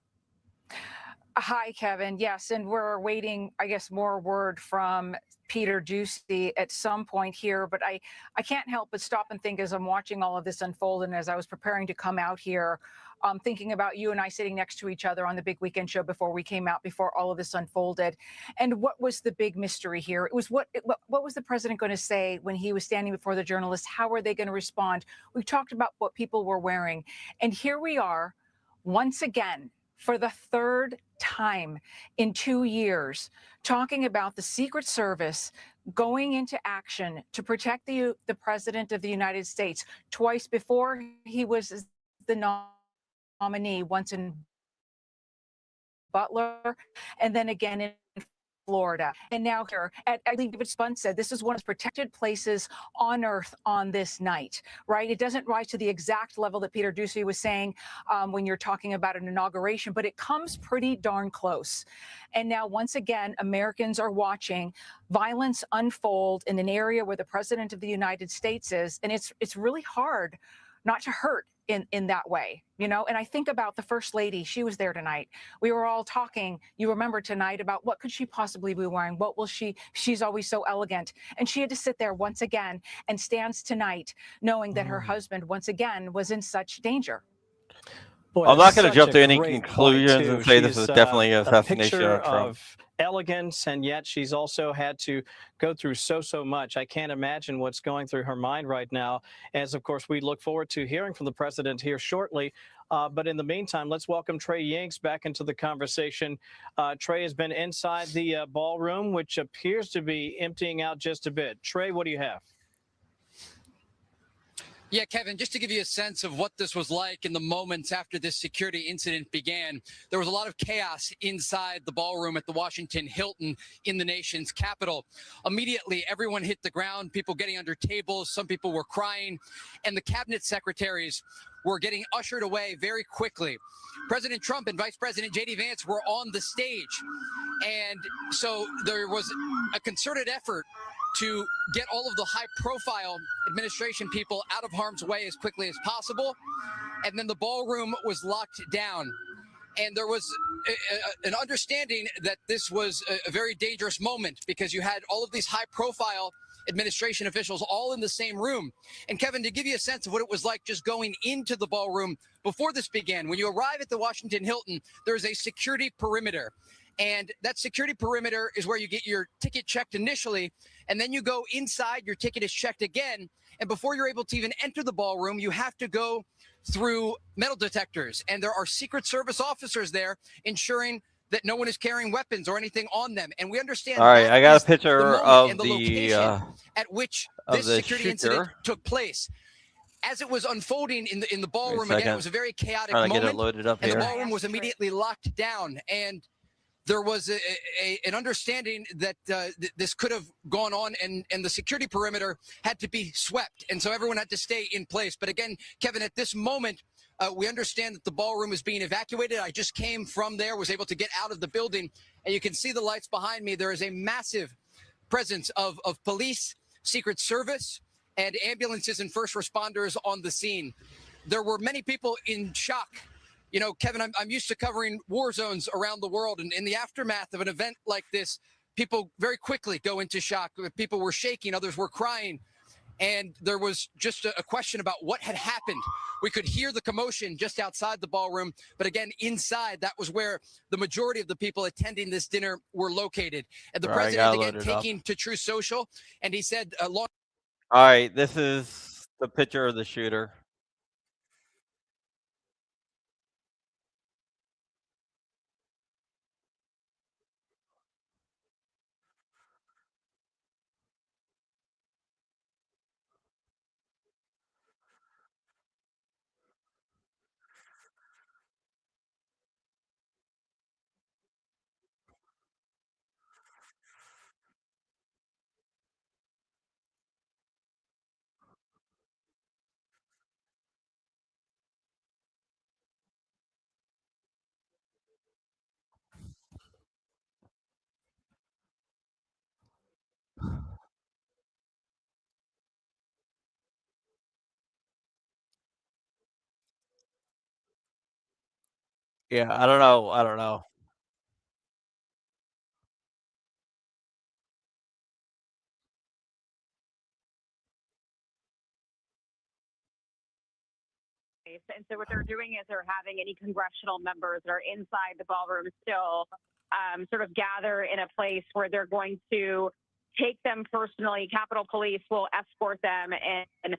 Hi, Kevin. Yes, and we're waiting, I guess, more word from Peter Doocy at some point here. But I can't help but stop and think as I'm watching all of this unfold, and as I was preparing to come out here, thinking about you and I sitting next to each other on the big weekend show before we came out, before all of this unfolded. And what was the big mystery here? It was what was the president going to say when he was standing before the journalists? How were they going to respond? We talked about what people were wearing. And here we are once again, for the 3rd time in 2 years, talking about the Secret Service going into action to protect the President of the United States. Twice before he was the nominee, once in Butler, and then again in Florida. And now here, I believe David Spun said this is one of the protected places on earth on this night, right? It doesn't rise to the exact level that Peter Doocy was saying when you're talking about an inauguration, but it comes pretty darn close. And now, once again, Americans are watching violence unfold in an area where the President of the United States is, and it's really hard not to hurt in that way, And I think about the First Lady. She was there tonight. We were all talking, you remember tonight, about what could she possibly be wearing? What will she's always so elegant. And she had to sit there once again and stands tonight knowing that her husband once again was in such danger. Boy, I'm not going to such jump a to any great conclusions point, and say too. this is She's, definitely an a assassination picture of Trump. of elegance, and yet she's also had to go through so much. I can't imagine what's going through her mind right now, as, of course, we look forward to hearing from the president here shortly. But in the meantime, let's welcome Trey Yingst back into the conversation. Trey has been inside the ballroom, which appears to be emptying out just a bit. Trey, what do you have? Yeah, Kevin, just to give you a sense of what this was like in the moments after this security incident began, there was a lot of chaos inside the ballroom at the Washington Hilton in the nation's capital. Immediately, everyone hit the ground, people getting under tables, some people were crying, and the cabinet secretaries were getting ushered away very quickly. President Trump and Vice President J.D. Vance were on the stage, and so there was a concerted effort to get all of the high-profile administration people out of harm's way as quickly as possible. And then the ballroom was locked down. And there was an understanding that this was a very dangerous moment because you had all of these high-profile administration officials all in the same room. And Kevin, to give you a sense of what it was like just going into the ballroom before this began, when you arrive at the Washington Hilton, there's a security perimeter. And that security perimeter is where you get your ticket checked initially, and then you go inside, your ticket is checked again. And before you're able to even enter the ballroom, you have to go through metal detectors. And there are Secret Service officers there ensuring that no one is carrying weapons or anything on them. And we understand All right, that I got a is the picture moment of and the the location at which this security incident shooter. took place. As it was unfolding in the ballroom, Wait a again, second. it was a very chaotic Trying to moment. get it loaded up and here. the ballroom was immediately locked down. And there was an understanding that this could have gone on and the security perimeter had to be swept. And so everyone had to stay in place. But again, Kevin, at this moment, we understand that the ballroom is being evacuated. I just came from there, was able to get out of the building. And you can see the lights behind me. There is a massive presence of police, Secret Service, and ambulances and first responders on the scene. There were many people in shock. You know, Kevin, I'm used to covering war zones around the world. And in the aftermath of an event like this, people very quickly go into shock. People were shaking, others were crying. And there was just a question about what had happened. We could hear the commotion just outside the ballroom. But again, inside, that was where the majority of the people attending this dinner were located. And the president, again, taking to True Social. And he said, all right, this is the picture of the shooter. Yeah, I don't know. I don't know. And so what they're doing is they're having any congressional members that are inside the ballroom still sort of gather in a place where they're going to take them personally. Capitol Police will escort them and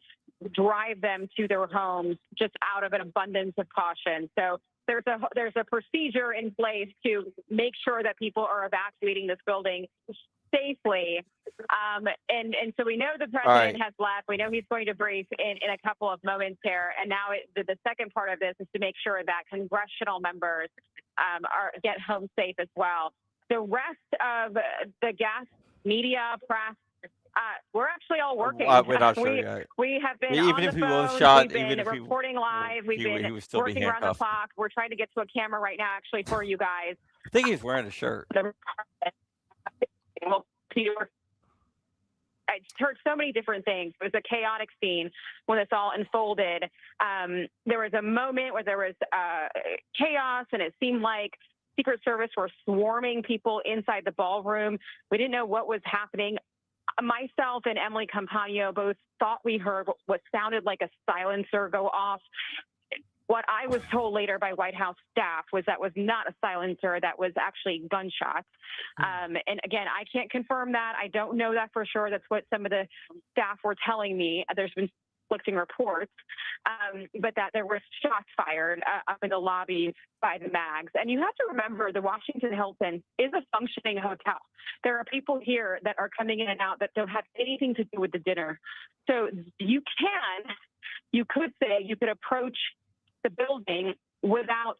drive them to their homes just out of an abundance of caution. So there's a procedure in place to make sure that people are evacuating this building safely. And so we know the president has left. We know he's going to brief in a couple of moments here. And now the second part of this is to make sure that congressional members get home safe as well. The rest of the guests, media, press, we're actually all working. We're not sure yet. We have been Even on if the he phone. was shot, We've been even if reporting live. We've been he would still be working around the handcuffed. clock. We're trying to get to a camera right now, actually, for you guys. I think he's wearing a shirt. I heard so many different things. It was a chaotic scene when this all unfolded. There was a moment where there was chaos, and it seemed like Secret Service were swarming people inside the ballroom. We didn't know what was happening. Myself and Emily Campagno both thought we heard what sounded like a silencer go off. What I was told later by White House staff was that was not a silencer, that was actually gunshots. And again, I can't confirm that. I don't know that for sure. That's what some of the staff were telling me. There's been conflicting reports, but that there were shots fired up in the lobby by the MAGs. And you have to remember the Washington Hilton is a functioning hotel. There are people here that are coming in and out that don't have anything to do with the dinner. So you can you could say you could approach the building without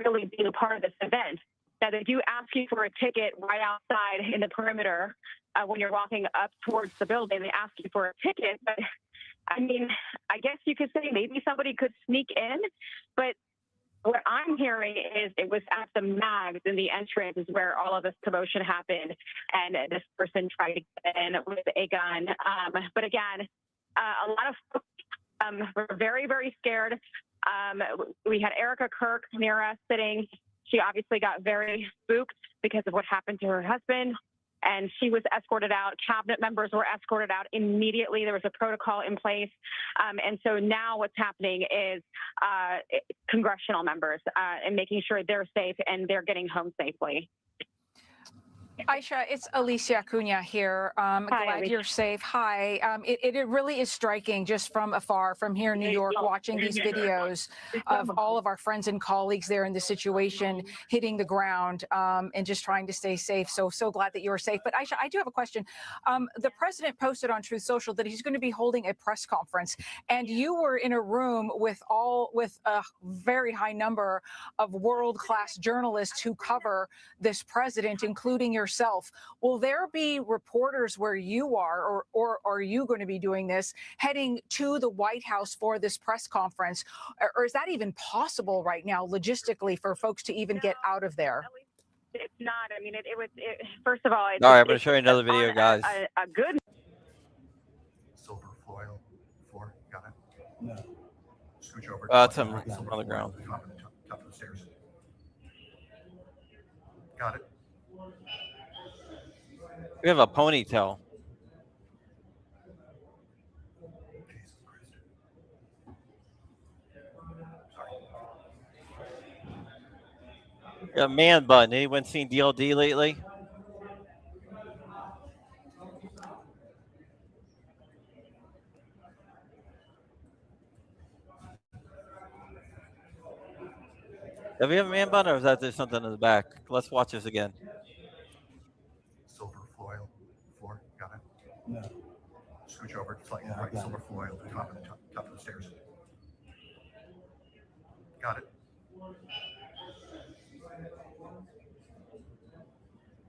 really being a part of this event. That they do ask you for a ticket right outside in the perimeter when you're walking up towards the building. They ask you for a ticket, but I mean, I guess you could say maybe somebody could sneak in, but what I'm hearing is it was at the mags in the entrance is where all of this commotion happened, and this person tried to get in with a gun. But again, a lot of folks were very, very scared. We had Erica Kirk near us sitting. She obviously got very spooked because of what happened to her husband, and she was escorted out. Cabinet members were escorted out immediately. There was a protocol in place. And so now what's happening is congressional members and making sure they're safe and they're getting home safely. Aisha, it's Alicia Acuna here. Glad Alicia. you're safe. Hi. It really is striking just from afar, from here in New York, watching these videos of all of our friends and colleagues there in the situation, hitting the ground and just trying to stay safe. So glad that you're safe. But Aisha, I do have a question. The president posted on Truth Social that he's going to be holding a press conference, and you were in a room with a very high number of world-class journalists who cover this president, including yourself. Will there be reporters where you are, or are you going to be doing this, heading to the White House for this press conference? Or is that even possible right now, logistically, for folks to even get out of there? It's not. I mean, first of all, All right, I'm going to show you another video, guys. A good Silver foil floor. Got it. No. Scooch over. It's on the ground. Top of the stairs. Got it. We have a ponytail. A man bun. Anyone seen DLD lately? Do we have a man bun, or is that there's something in the back? Let's watch this again. Silver foil floor. Got it. No. Scooch over. Slightly right. Silver foil. Top of the stairs. Got it.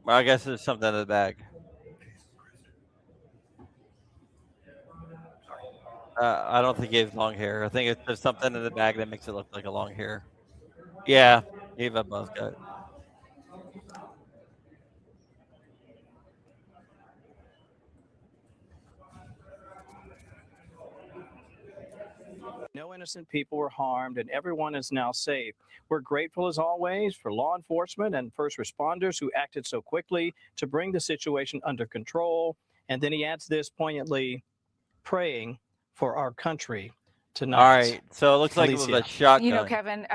Well, I guess there's something in the bag. I don't think he has long hair. I think there's something in the bag that makes it look like a long hair. Yeah, he have a buzz cut. No innocent people were harmed, and everyone is now safe. We're grateful, as always, for law enforcement and first responders who acted so quickly to bring the situation under control. And then he adds this poignantly, praying for our country tonight. All right, so it looks like it was a shotgun. You know, Kevin,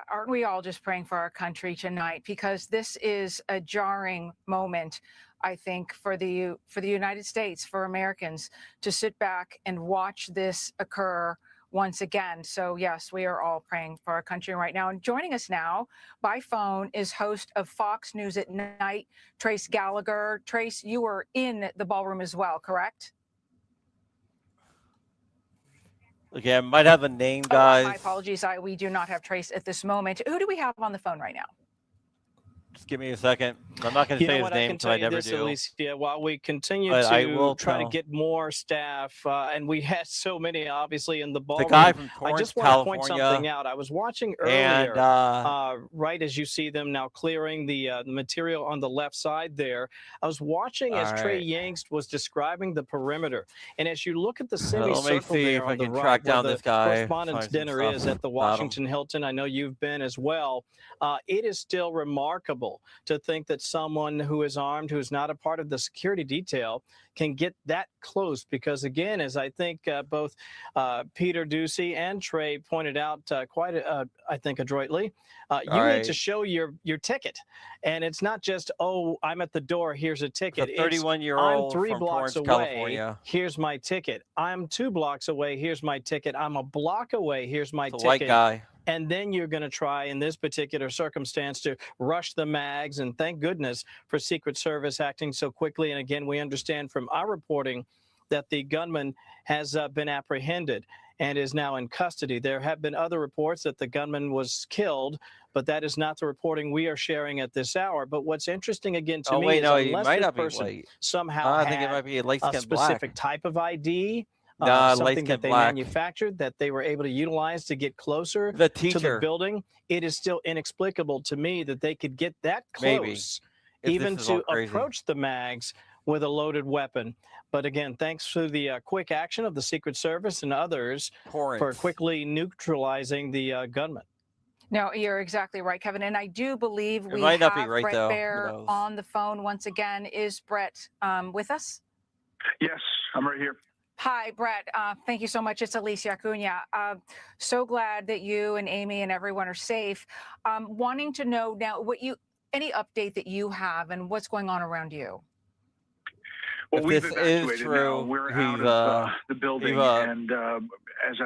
aren't we all just praying for our country tonight? Because this is a jarring moment, I think, for the United States, for Americans, to sit back and watch this occur once again. So yes, we are all praying for our country right now. And joining us now by phone is host of Fox News at Night, Trace Gallagher. Trace, you were in the ballroom as well, correct? Okay, I might have a name, guys. My apologies. We do not have Trace at this moment. Who do we have on the phone right now? Just give me a second. I'm not going to say his name because I never do. Alicia, while we continue But I to will try to tell. get more staff, and we had so many, obviously, in the ballroom. The guy from I Torrance, just want to point California. something out. I was watching earlier, And, right as you see them now clearing the material on the left side there. I was watching as All Trey right. Yangst was describing the perimeter. And as you look at the Let me semicircle see there if I on the can right, track where down the this guy, Correspondence find some Dinner stuff is at the about him. Washington Hilton. I know you've been as well. It is still remarkable to think that someone who is armed, who is not a part of the security detail, can get that close. Because again, as I think both Peter Doocy and Trey pointed out quite, I think, adroitly, you need to show your ticket. And it's not just, oh, I'm at the door, here's a ticket. It's a 31-year-old I'm 3 from blocks Torrance, away, California. here's my ticket. I'm 2 blocks away, here's my ticket. I'm a block away, here's my It's a ticket. white guy. And then you're going to try, in this particular circumstance, to rush the mags. And thank goodness for Secret Service acting so quickly. And again, we understand from our reporting that the gunman has been apprehended. and is now in custody. There have been other reports that the gunman was killed, but that is not the reporting we are sharing at this hour. But what's interesting again to me is he unless might this not be person white. somehow I think it had might be a light a skin specific black. type of ID, Nah, something light-skinned that they black. manufactured that they were able to utilize to get closer The to the teacher. building, it is still inexplicable to me that they could get that Maybe. close If even this is all to crazy. approach the mags with a loaded weapon. But again, thanks to the quick action of the Secret Service and others for quickly neutralizing the gunman. No, you're exactly right, Kevin. And I do believe we might not be have right, Brett though. Who Baer knows? on the phone once again. Is Brett with us? Yes, I'm right here. Hi, Brett. Thank you so much. It's Alicia Acuna. So glad that you and Amy and everyone are safe. Wanting to know now any update that you have and what's going on around you. Well, If we've this is evacuated now. true, We're he's, out of the building, he's, and as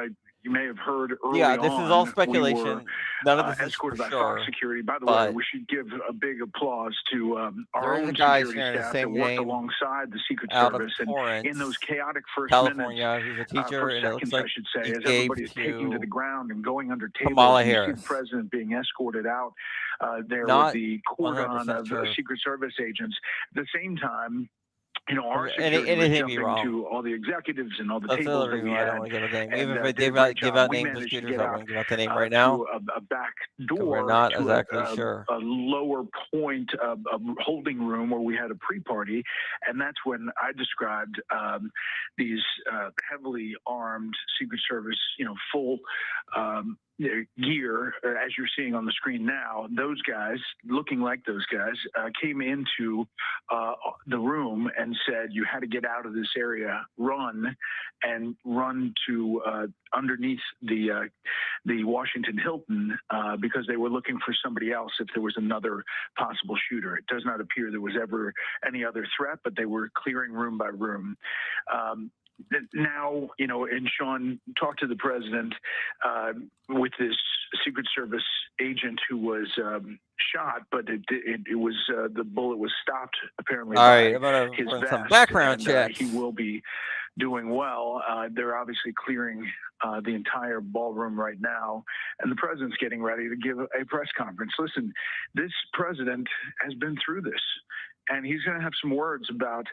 you may have heard early yeah, this on, is all we speculation. were None of this is escorted for by sure. Fox Security. By the but way, we should give a big applause to our there is own a guy security sharing the staff that same worked name alongside the Secret out of Service, and in those Torrance, chaotic first California, who's a minutes, teacher, first and it looks seconds, like I should say, he as gave everybody is taking to the ground and going under tables, Kamala and you see Harris. the president being escorted out there with Not the cordon 100% of sure. Secret Service agents. At the same time, our Or security was anything be jumping wrong. to all the executives and all the That's the tables other that reason we why I don't had. want to give a name. And Even if I did a great give job. out We names of managed to shooters, get I out wouldn't give out the name right now. to a back 'cause door we're not to exactly sure. a lower point of a holding room where we had a pre-party, and that's when I described these heavily armed Secret Service, full gear, as you're seeing on the screen now. Those guys, looking like those guys, came into the room and said, "You had to get out of this area, run to underneath the Washington Hilton because they were looking for somebody else if there was another possible shooter." It does not appear there was ever any other threat, but they were clearing room by room. Now, and Sean talked to the president with this Secret Service agent who was shot, but it was the bullet was stopped apparently All right, by I'm gonna his run vest, some background and checks. he will be doing well. They're obviously clearing the entire ballroom right now, and the president's getting ready to give a press conference. Listen, this president has been through this, and he's going to have some words about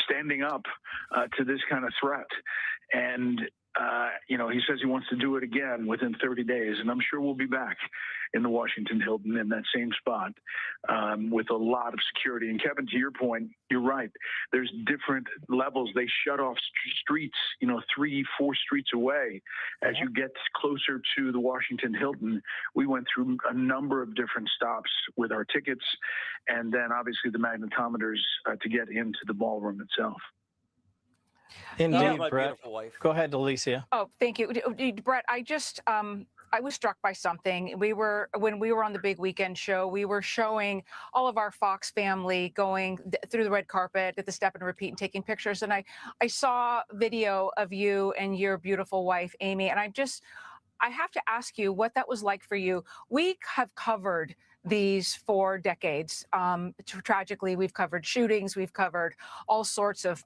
standing up to this kind of threat. And, he says he wants to do it again within 30 days. And I'm sure we'll be back in the Washington Hilton in that same spot with a lot of security. And Kevin, to your point, you're right. There's different levels. They shut off streets, 3-4 streets away. As you get closer to the Washington Hilton, we went through a number of different stops with our tickets, and then obviously the magnetometers to get into the ballroom itself. Indeed, Brett. Go ahead, Alicia. Oh, thank you. Brett, I was struck by something. When we were on the big weekend show, we were showing all of our Fox family going through the red carpet at the step and repeat and taking pictures. And I saw video of you and your beautiful wife, Amy. And I have to ask you what that was like for you. We have covered these for decades. Tragically, we've covered shootings. We've covered all sorts of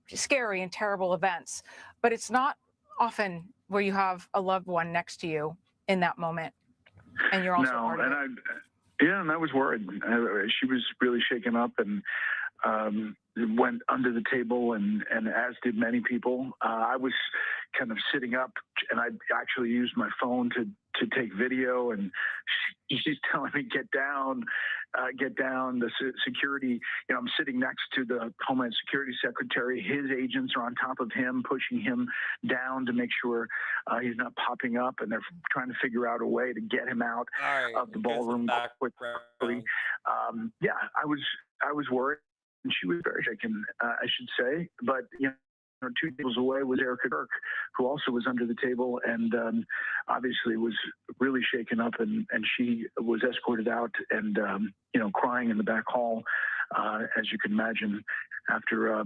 scary and terrible events, but it's not often where you have a loved one next to you in that moment, and you're also part of it. And I was worried. She was really shaken up and went under the table, and as did many people. I was kind of sitting up, and I actually used my phone to take video, and she's telling me, get down. The security, I'm sitting next to the Homeland Security Secretary. His agents are on top of him, pushing him down to make sure he's not popping up, and they're trying to figure out a way to get him out of the ballroom quickly. I was worried, and she was very shaken, I should say. But 2 tables away was Erica Kirk, who also was under the table and obviously was really shaken up, and she was escorted out and crying in the back hall, as you can imagine, after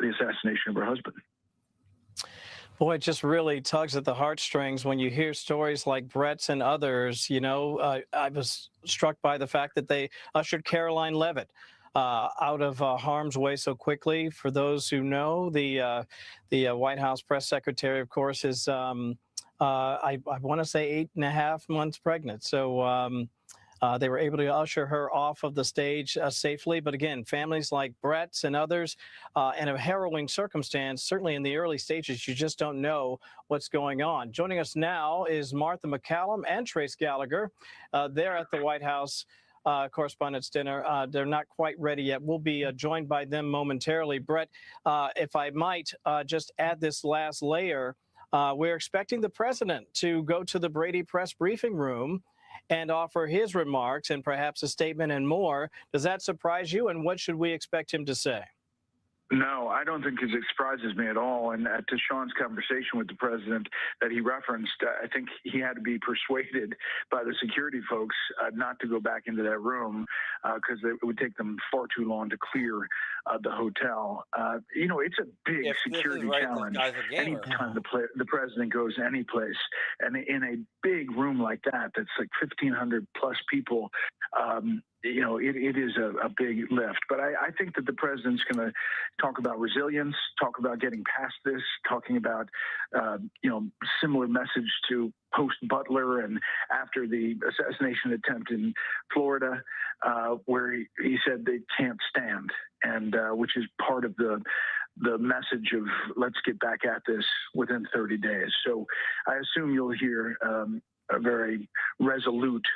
the assassination of her husband. Boy, it just really tugs at the heartstrings when you hear stories like Brett's and others. I was struck by the fact that they ushered Caroline Levitt out of harm's way so quickly. For those who know, the White House press secretary, of course, is I want to say 8.5 months pregnant. So they were able to usher her off of the stage safely. But again, families like Brett's and others, and a harrowing circumstance, certainly in the early stages, you just don't know what's going on. Joining us now is Martha McCallum and Trace Gallagher. They're at the White House Correspondents' Dinner. They're not quite ready yet. We'll be joined by them momentarily. Brett, if I might just add this last layer, we're expecting the president to go to the Brady press briefing room and offer his remarks and perhaps a statement and more. Does that surprise you, and what should we expect him to say? No, I don't think it surprises me at all. And to Sean's conversation with the president that he referenced, I think he had to be persuaded by the security folks not to go back into that room because it would take them far too long to clear the hotel. You know, it's a big security challenge anytime the president goes any place. And in a big room like that, that's like 1,500 plus people, you know, it is a big lift. But I think that the president's going to talk about resilience, talk about getting past this, talking about, you know, similar message to post-Butler and after the assassination attempt in Florida, where he said they can't stand, and which is part of the message of let's get back at this within 30 days. So I assume you'll hear a very resolute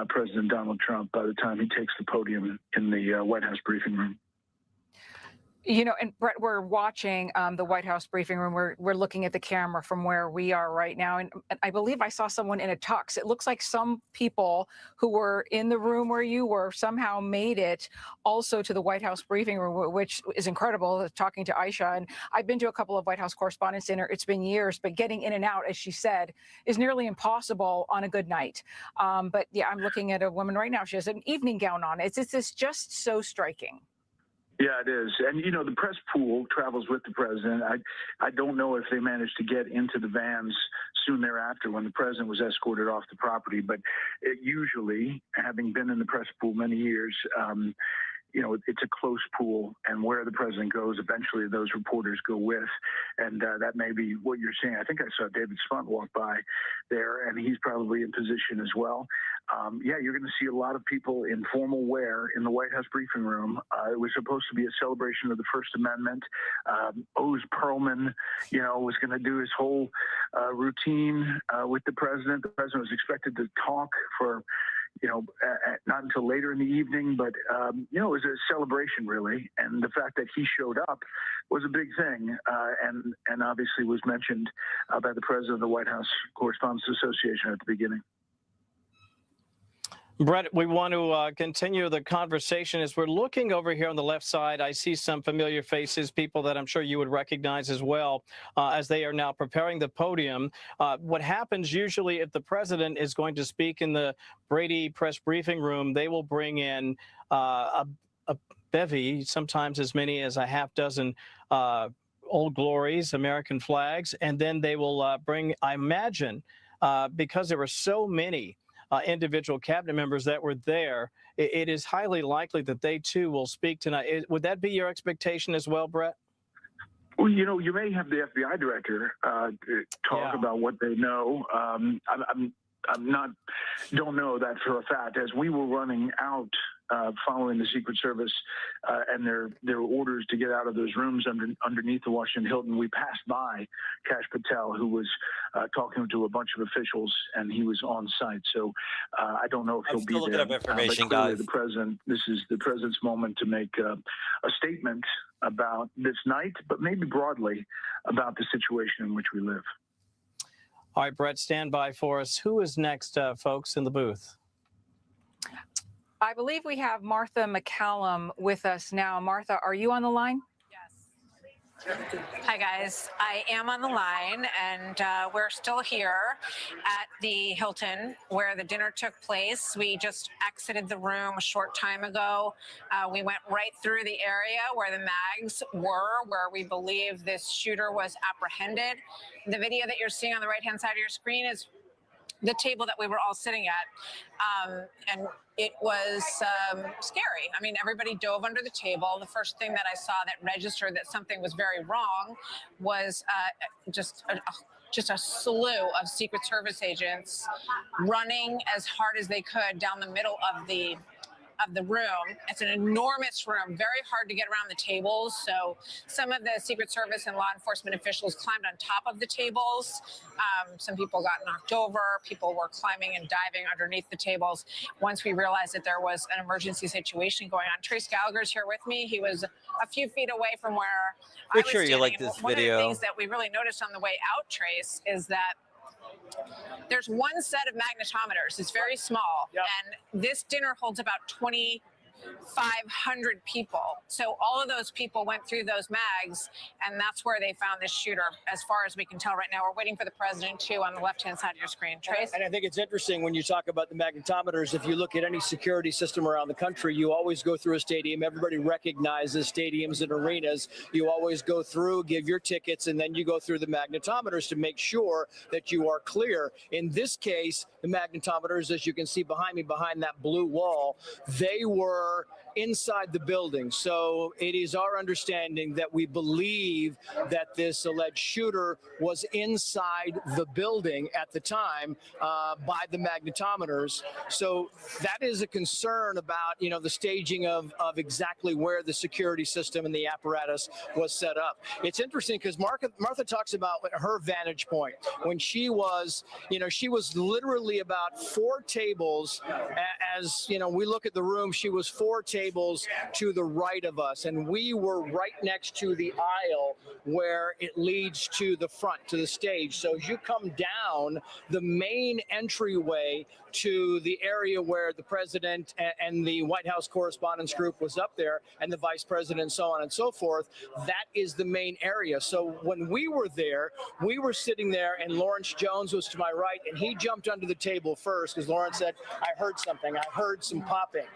President Donald Trump by the time he takes the podium in the White House briefing room. You know, and Brett, we're watching the White House briefing room. We're looking at the camera from where we are right now. And I believe I saw someone in a tux. It looks like some people who were in the room where you were somehow made it also to the White House briefing room, which is incredible, talking to Aisha. And I've been to a couple of White House Correspondents' Dinner. It's been years, but getting in and out, as she said, is nearly impossible on a good night. But yeah, I'm looking at a woman right now. She has an evening gown on. It's just so striking. Yeah, it is. And, you know, the press pool travels with the president. I don't know if they managed to get into the vans soon thereafter when the president was escorted off the property. But it usually, having been in the press pool many years, you know, it's a close pool, and where the president goes, eventually those reporters go with. And that may be what you're seeing. I think I saw David Spunt walk by there, and he's probably in position as well. Yeah, you're going to see a lot of people in formal wear in the White House briefing room. It was supposed to be a celebration of the First Amendment. Oz Perlman, you know, was going to do his whole routine with the president. The president was expected to talk for, you know, not until later in the evening, but, you know, it was a celebration, really. And the fact that he showed up was a big thing, and obviously was mentioned by the president of the White House Correspondents Association at the beginning. Brett, we want to continue the conversation. As we're looking over here on the left side, I see some familiar faces, people that I'm sure you would recognize as well, as they are now preparing the podium. What happens usually if the president is going to speak in the Brady press briefing room, they will bring in a bevy, sometimes as many as a half dozen Old Glories, American flags, and then they will bring, I imagine, because there were so many individual cabinet members that were there, it is highly likely that they too will speak tonight. Would that be your expectation as well, Brett? Well, you know, you may have the FBI director talk about what they know. Don't know that for a fact. As we were running out following the Secret Service and their orders to get out of those rooms underneath the Washington Hilton, we passed by Kash Patel, who was talking to a bunch of officials, and he was on site. So I don't know if he'll be there. Up information, but clearly guys. this is the president's moment to make a statement about this night, but maybe broadly about the situation in which we live. All right, Brett, stand by for us. Who is next, folks, in the booth? I believe we have Martha McCallum with us now. Martha, are you on the line? Hi, guys. I am on the line, and we're still here at the Hilton where the dinner took place. We just exited the room a short time ago. We went right through the area where the mags were, where we believe this shooter was apprehended. The video that you're seeing on the right-hand side of your screen is the table that we were all sitting at. And it was scary. I mean, everybody dove under the table. The first thing that I saw that registered that something was very wrong was just a slew of Secret Service agents running as hard as they could down the middle of the room. It's an enormous room, very hard to get around the tables. So some of the Secret Service and law enforcement officials climbed on top of the tables. Some people got knocked over. People were climbing and diving underneath the tables. Once we realized that there was an emergency situation going on. Trace Gallagher's here with me. He was a few feet away from where I was Make sure you like standing. this One video. of the things that we really noticed on the way out, Trace, is that there's one set of magnetometers. It's very small, and this dinner holds about 2,500 people. So all of those people went through those mags, and that's where they found this shooter, as far as we can tell right now. We're waiting for the president, too, on the left-hand side of your screen. Trace? And I think it's interesting when you talk about the magnetometers. If you look at any security system around the country, you always go through a stadium. Everybody recognizes stadiums and arenas. You always go through, give your tickets, and then you go through the magnetometers to make sure that you are clear. In this case, the magnetometers, as you can see behind me, behind that blue wall, they were inside the building. So it is our understanding that we believe that this alleged shooter was inside the building at the time by the magnetometers. So that is a concern about, you know, the staging of exactly where the security system and the apparatus was set up. It's interesting because Martha talks about her vantage point when she was, you know, she was literally about 4 tables as, you know, we look at the room, she was 4 tables to the right of us, and we were right next to the aisle where it leads to the front, to the stage. So as you come down the main entryway to the area where the president and the White House Correspondents Group was up there, and the vice president, and so on and so forth, that is the main area. So when we were there, we were sitting there, and Lawrence Jones was to my right, and he jumped under the table first because Lawrence said, I heard something. I heard some popping.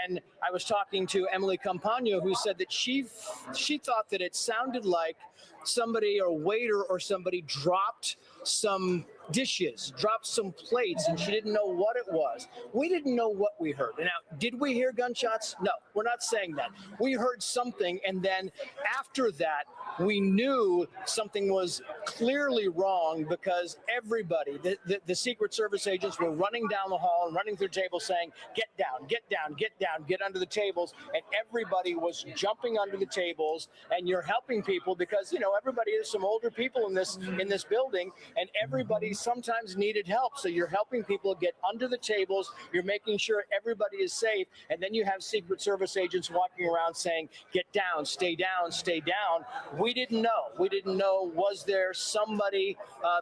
And I was talking to Emily Campagno, who said that she thought that it sounded like somebody, or a waiter or somebody, dropped some dishes, dropped some plates, and she didn't know what it was. We didn't know what we heard. Now, did we hear gunshots? No, we're not saying that. We heard something, and then after that, we knew something was clearly wrong because everybody, the Secret Service agents were running down the hall and running through tables saying, get down, get down, get down, get under the tables, and everybody was jumping under the tables. And you're helping people because, you know, everybody is some older people in this building, and everybody sometimes needed help. So you're helping people get under the tables, you're making sure everybody is safe, and then you have Secret Service agents walking around saying, get down, stay down, stay down. We didn't know. We didn't know, was there somebody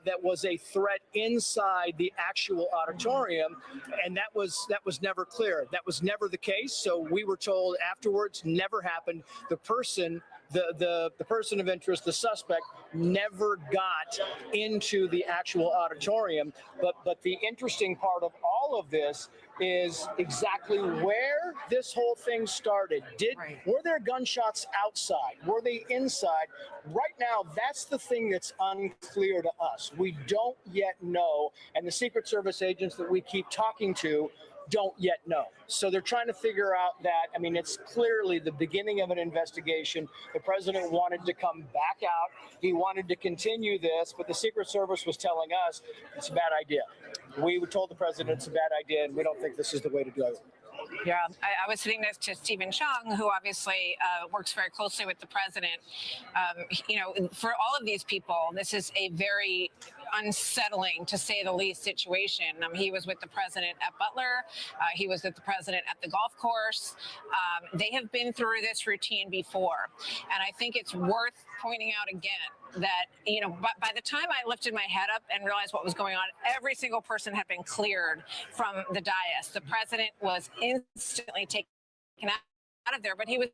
that was a threat inside the actual auditorium, and that was never clear. That was never the case. So we were told afterwards, never happened. The person, the person of interest, the suspect, never got into the actual auditorium. But the interesting part of all of this is exactly where this whole thing started. Were there gunshots outside? Were they inside? Right now, that's the thing that's unclear to us. We don't yet know, and the Secret Service agents that we keep talking to don't yet know. So they're trying to figure out that, I mean, it's clearly the beginning of an investigation. The president wanted to come back out. He wanted to continue this, but the Secret Service was telling us it's a bad idea. We told the president it's a bad idea, and we don't think this is the way to do it. Yeah, I was sitting next to Stephen Chung, who obviously works very closely with the president. You know, for all of these people, this is a very unsettling, to say the least, situation. He was with the president at Butler. He was with the president at the golf course. They have been through this routine before. And I think it's worth pointing out again that, you know, by the time I lifted my head up and realized what was going on, every single person had been cleared from the dais. The president was instantly taken out of there, but he was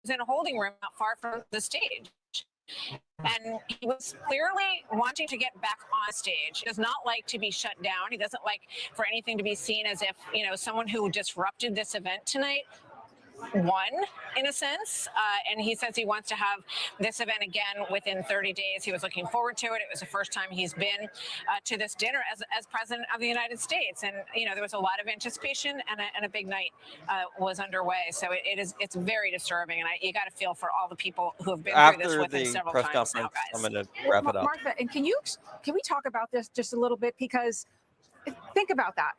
in a holding room not far from the stage. And he was clearly wanting to get back on stage. He does not like to be shut down. He doesn't like for anything to be seen as if, you know, someone who disrupted this event tonight. won in a sense, and he says he wants to have this event again within 30 days. He was looking forward to it. It was the first time he's been to this dinner as president of the United States, and there was a lot of anticipation, and a big night was underway. So it's very disturbing, and you got to feel for all the people who have been through this After with him the several press times now, conference, I'm guys. going to wrap it up. Martha, and can we talk about this just a little bit? Because think about that.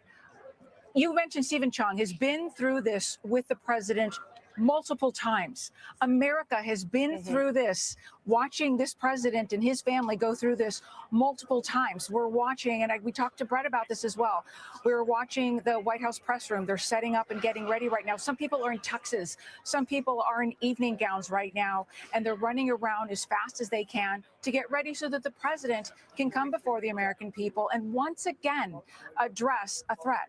You mentioned Stephen Chung has been through this with the president multiple times. America has been through this, watching this president and his family go through this multiple times. We're watching, and we talked to Brett about this as well. We're watching the White House press room. They're setting up and getting ready right now. Some people are in tuxes. Some people are in evening gowns right now, and they're running around as fast as they can to get ready so that the president can come before the American people and once again address a threat.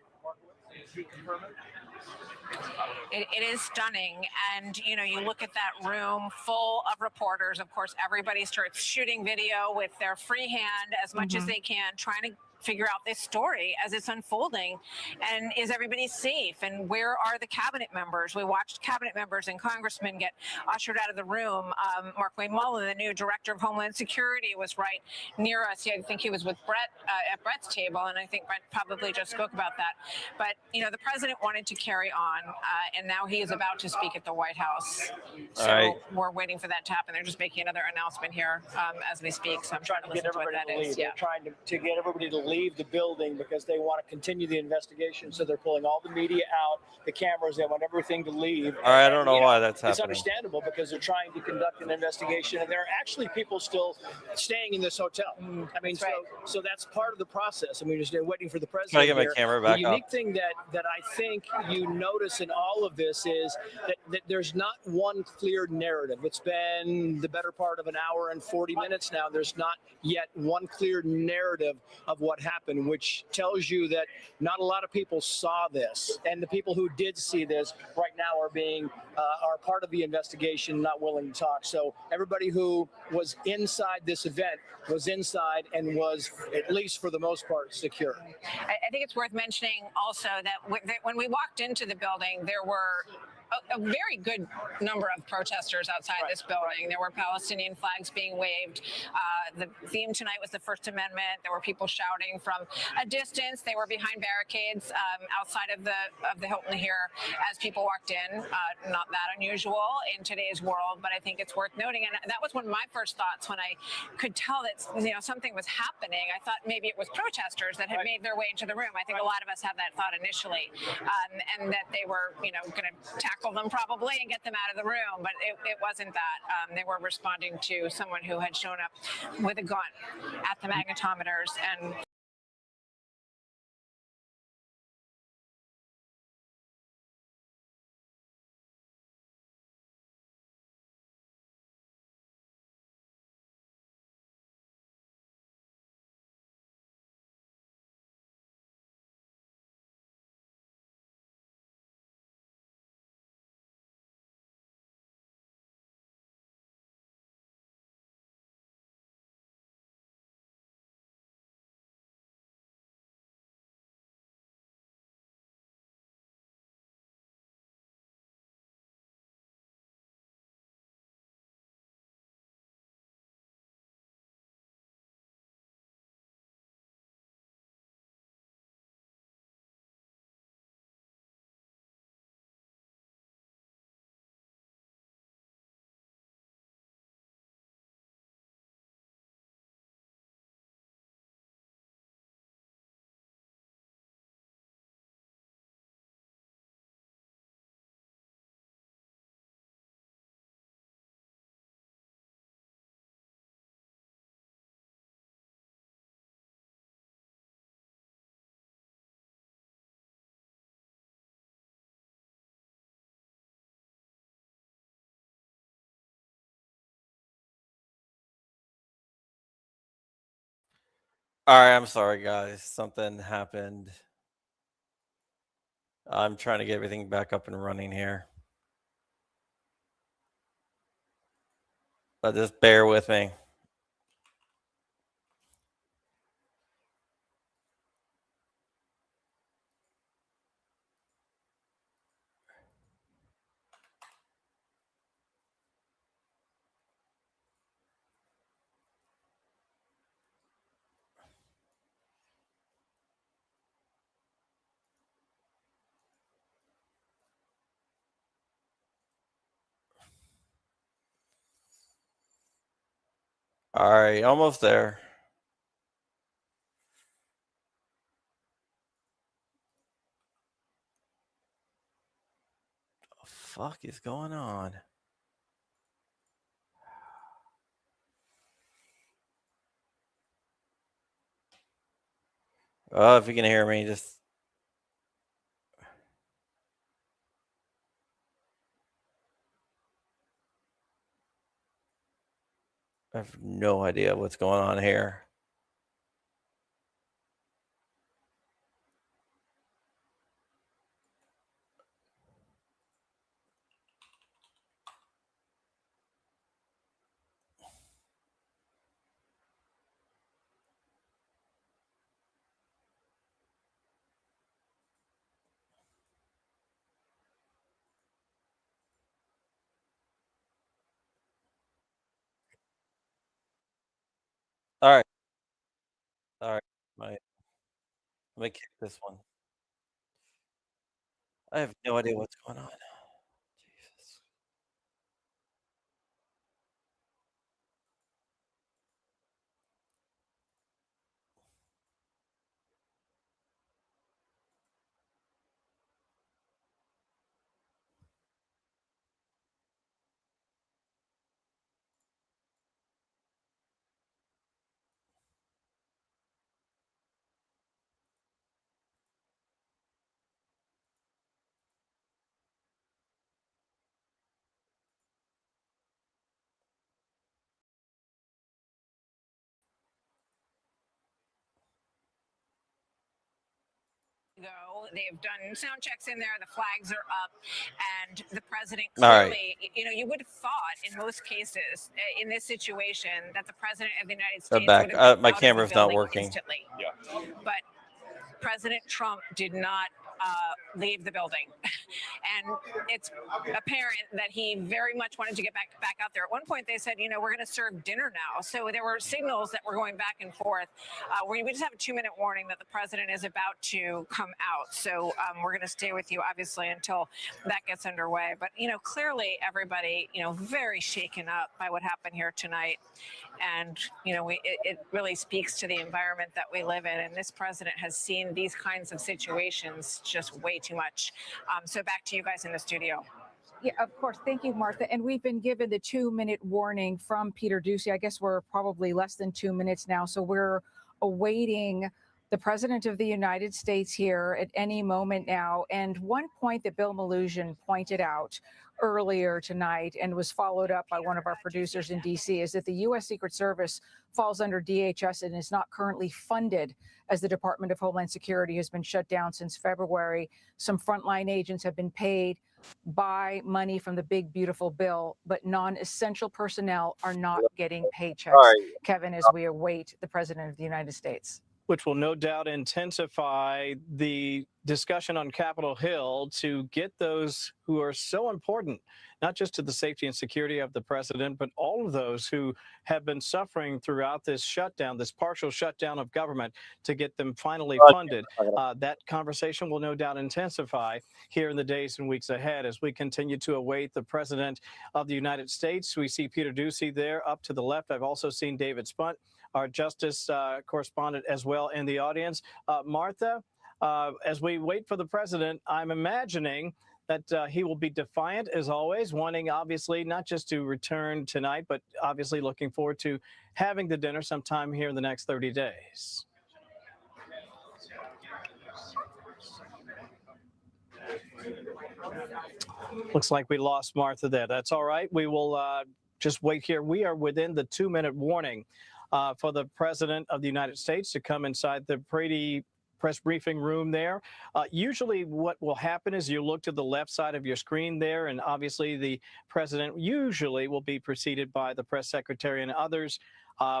It is stunning, and you look at that room full of reporters. Of course, everybody starts shooting video with their free hand as much as they can, trying to figure out this story as it's unfolding. And is everybody safe? And where are the cabinet members? We watched cabinet members and congressmen get ushered out of the room. Mark Wayne Mullen, the new director of Homeland Security, was right near us. I think he was with Brett at Brett's table, and I think Brett probably just spoke about that. But the president wanted to carry on, and now he is about to speak at the White House. So we're waiting for that to happen. They're just making another announcement here as we speak. So I'm trying to listen to what that is. They're trying to get everybody to leave the building because they want to continue the investigation. So they're pulling all the media out, the cameras. They want everything to leave. All right, I don't know why that's It's happening. understandable because they're trying to conduct an investigation, and there are actually people still staying in this hotel. I mean, so that's part of the process. I mean, just waiting for the president. Can I get my camera back The unique thing that I think you notice in all of this is that there's not one clear narrative. It's been the better part of an hour and 40 minutes now. There's not yet one clear narrative of what happened, which tells you that not a lot of people saw this, and the people who did see this right now are part of the investigation, not willing to talk. So everybody who was inside this event was inside and was, at least for the most part, secure. I think it's worth mentioning also that when we walked into the building, there were a very good number of protesters outside this building. There were Palestinian flags being waved. The theme tonight was the First Amendment. There were people shouting from a distance. They were behind barricades outside of the Hilton here as people walked in. Not that unusual in today's world, but I think it's worth noting. And that was one of my first thoughts when I could tell that something was happening. I thought maybe it was protesters that had made their way into the room. I think a lot of us had that thought initially, and that they were going to tackle them probably and get them out of the room, but it wasn't that. They were responding to someone who had shown up with a gun at the magnetometers and All right, I'm sorry, guys. Something happened. I'm trying to get everything back up and running here. But just bear with me. All right, almost there. What the fuck is going on? Oh, if you can hear me, just I have no idea what's going on here. All right. All right. Let me kick this one. I have no idea what's going on. Jesus. Go. They've done sound checks in there. The flags are up, and the president All right. clearly, you would have thought in most cases in this situation that the president of the United I'm States back. would have been My out of the camera's not building working. instantly. Yeah. But President Trump did not leave the building. And it's apparent that he very much wanted to get back out there. At one point, they said, we're going to serve dinner now. So there were signals that were going back and forth. We just have a 2-minute warning that the president is about to come out. So we're going to stay with you, obviously, until that gets underway. But, clearly everybody, very shaken up by what happened here tonight. And, it really speaks to the environment that we live in. And this president has seen these kinds of situations just way too much. So back to you guys in the studio. Yeah, of course. Thank you, Martha. And we've been given the 2-minute warning from Peter Doocy. I guess we're probably less than 2 minutes now. So we're awaiting the President of the United States here at any moment now. And one point that Bill Maloogian pointed out earlier tonight and was followed up by one of our producers in D.C. is that the U.S. Secret Service falls under DHS and is not currently funded, as the Department of Homeland Security has been shut down since February. Some frontline agents have been paid by money from the big, beautiful bill, but non-essential personnel are not getting paychecks. Right. Kevin, as we await the President of the United States. Which will no doubt intensify the discussion on Capitol Hill to get those who are so important, not just to the safety and security of the president, but all of those who have been suffering throughout this shutdown, this partial shutdown of government, to get them finally funded. That conversation will no doubt intensify here in the days and weeks ahead as we continue to await the President of the United States. We see Peter Doocy there up to the left. I've also seen David Spunt, our justice correspondent, as well in the audience. Martha, as we wait for the president, I'm imagining that he will be defiant as always, wanting obviously not just to return tonight, but obviously looking forward to having the dinner sometime here in the next 30 days. Looks like we lost Martha there. That's all right. We will just wait here. We are within the 2-minute warning for the President of the United States to come inside the Brady press briefing room there. Usually what will happen is you look to the left side of your screen there, and obviously the president usually will be preceded by the press secretary and others.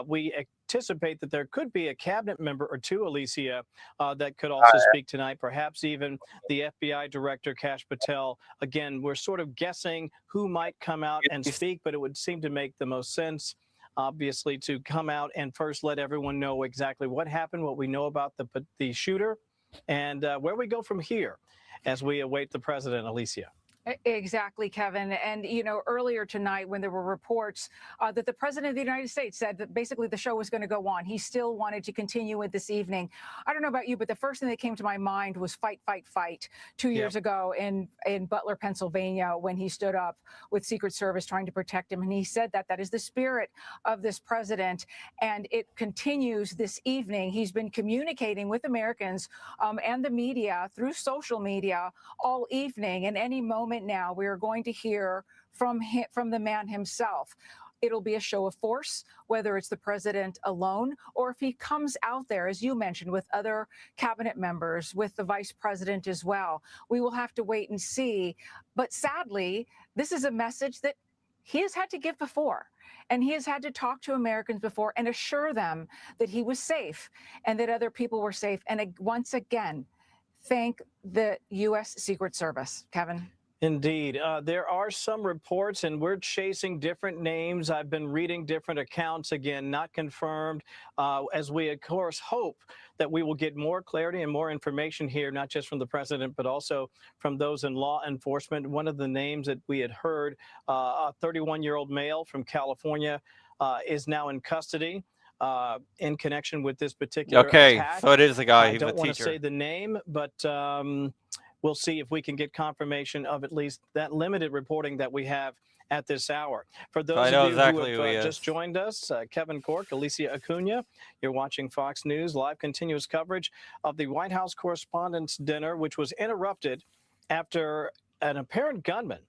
We anticipate that there could be a cabinet member or two, Alicia, that could also speak tonight, perhaps even the FBI director, Kash Patel. Again, we're sort of guessing who might come out and speak, but it would seem to make the most sense, obviously, to come out and first let everyone know exactly what happened, what we know about the shooter, and where we go from here as we await the president, Alicia. Exactly, Kevin. And, you know, earlier tonight when there were reports that the president of the United States said that basically the show was going to go on, he still wanted to continue it this evening. I don't know about you, but the first thing that came to my mind was Fight, Fight, Fight 2 years ago in Butler, Pennsylvania, when he stood up with Secret Service trying to protect him. And he said that that is the spirit of this president. And it continues this evening. He's been communicating with Americans and the media through social media all evening. And any moment now, we are going to hear from the man himself. It'll be a show of force, whether it's the president alone or if he comes out there, as you mentioned, with other cabinet members, with the vice president as well. We will have to wait and see. But sadly, this is a message that he has had to give before. And he has had to talk to Americans before and assure them that he was safe and that other people were safe. And once again, thank the U.S. Secret Service. Kevin? Indeed. There are some reports, and we're chasing different names. I've been reading different accounts, again, not confirmed, as we, of course, hope that we will get more clarity and more information here, not just from the president, but also from those in law enforcement. One of the names that we had heard, a 31-year-old male from California, is now in custody. In connection with this particular attack. So it is a guy. I don't want to say the name, but we'll see if we can get confirmation of at least that limited reporting that we have at this hour. For those of you who have just joined us, Kevin Cork, Alicia Acuna, you're watching Fox News live continuous coverage of the White House Correspondents' Dinner, which was interrupted after an apparent gunman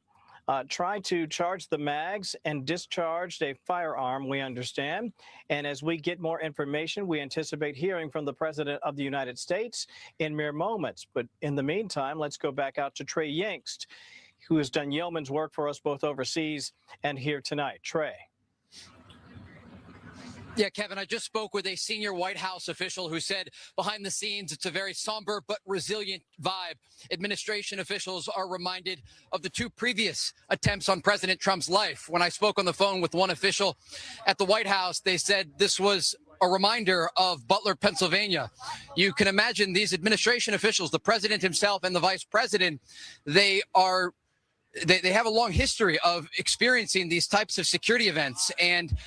tried to charge the mags and discharged a firearm, we understand. And as we get more information, we anticipate hearing from the President of the United States in mere moments. But in the meantime, let's go back out to Trey Yingst, who has done yeoman's work for us both overseas and here tonight. Trey. Yeah, Kevin, I just spoke with a senior White House official who said behind the scenes, it's a very somber but resilient vibe. Administration officials are reminded of the two previous attempts on President Trump's life. When I spoke on the phone with one official at the White House, they said this was a reminder of Butler, Pennsylvania. You can imagine these administration officials, the president himself and the vice president, they have a long history of experiencing these types of security events. And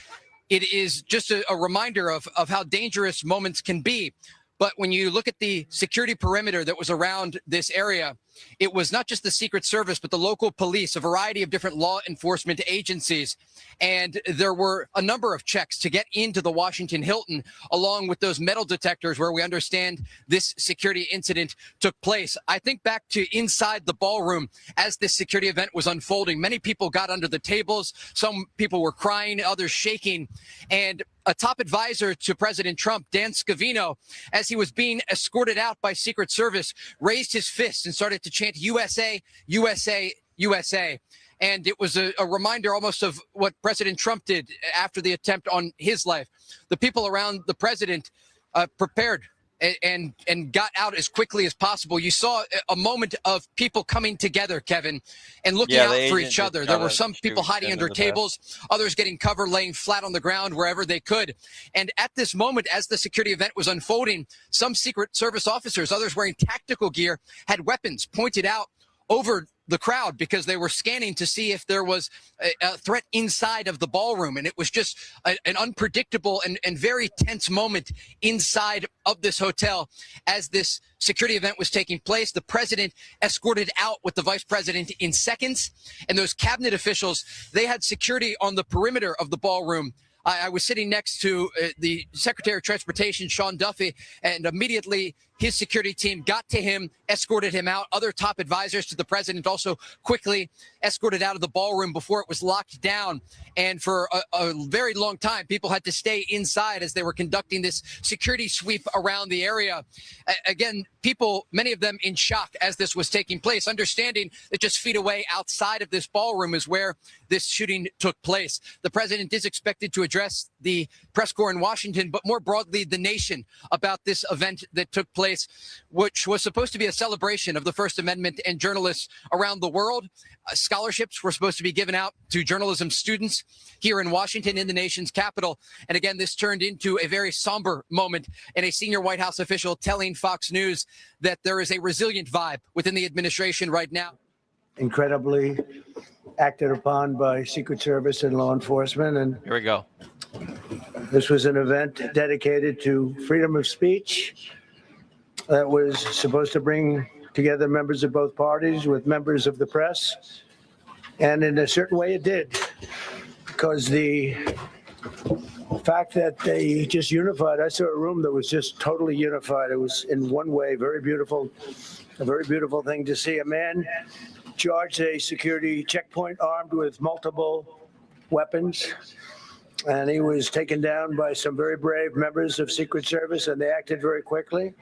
it is just a reminder of how dangerous moments can be. But when you look at the security perimeter that was around this area, it was not just the Secret Service, but the local police, a variety of different law enforcement agencies. And there were a number of checks to get into the Washington Hilton, along with those metal detectors where we understand this security incident took place. I think back to inside the ballroom as this security event was unfolding. Many people got under the tables. Some people were crying, others shaking. And a top advisor to President Trump, Dan Scavino, as he was being escorted out by Secret Service, raised his fist and started to chant USA, USA, USA. And it was a reminder almost of what President Trump did after the attempt on his life. The people around the president prepared and got out as quickly as possible. You saw a moment of people coming together, Kevin, and looking out for each other. There were some people hiding under tables, others getting cover, laying flat on the ground wherever they could. And at this moment, as the security event was unfolding, some Secret Service officers, others wearing tactical gear, had weapons pointed out over the crowd because they were scanning to see if there was a threat inside of the ballroom. And it was just an unpredictable and very tense moment inside of this hotel as this security event was taking place. The president escorted out with the vice president in seconds. And those cabinet officials, they had security on the perimeter of the ballroom. I was sitting next to the Secretary of Transportation, Sean Duffy, and immediately his security team got to him, escorted him out. Other top advisors to the president also quickly escorted out of the ballroom before it was locked down. And for a very long time, people had to stay inside as they were conducting this security sweep around the area. Again, people, many of them in shock as this was taking place, understanding that just feet away outside of this ballroom is where this shooting took place. The president is expected to address the press corps in Washington, but more broadly, the nation about this event that took place, which was supposed to be a celebration of the First Amendment and journalists around the world. Scholarships were supposed to be given out to journalism students here in Washington, in the nation's capital. And again, this turned into a very somber moment, and a senior White House official telling Fox News that there is a resilient vibe within the administration right now. incredibly acted upon by Secret Service and law enforcement. And here we go. This was an event dedicated to freedom of speech that was supposed to bring together members of both parties with members of the press. And in a certain way it did, because the fact that they just unified, I saw a room that was just totally unified. It was in one way, very beautiful, a very beautiful thing to see. A man charged a security checkpoint armed with multiple weapons, and he was taken down by some very brave members of Secret Service, and they acted very quickly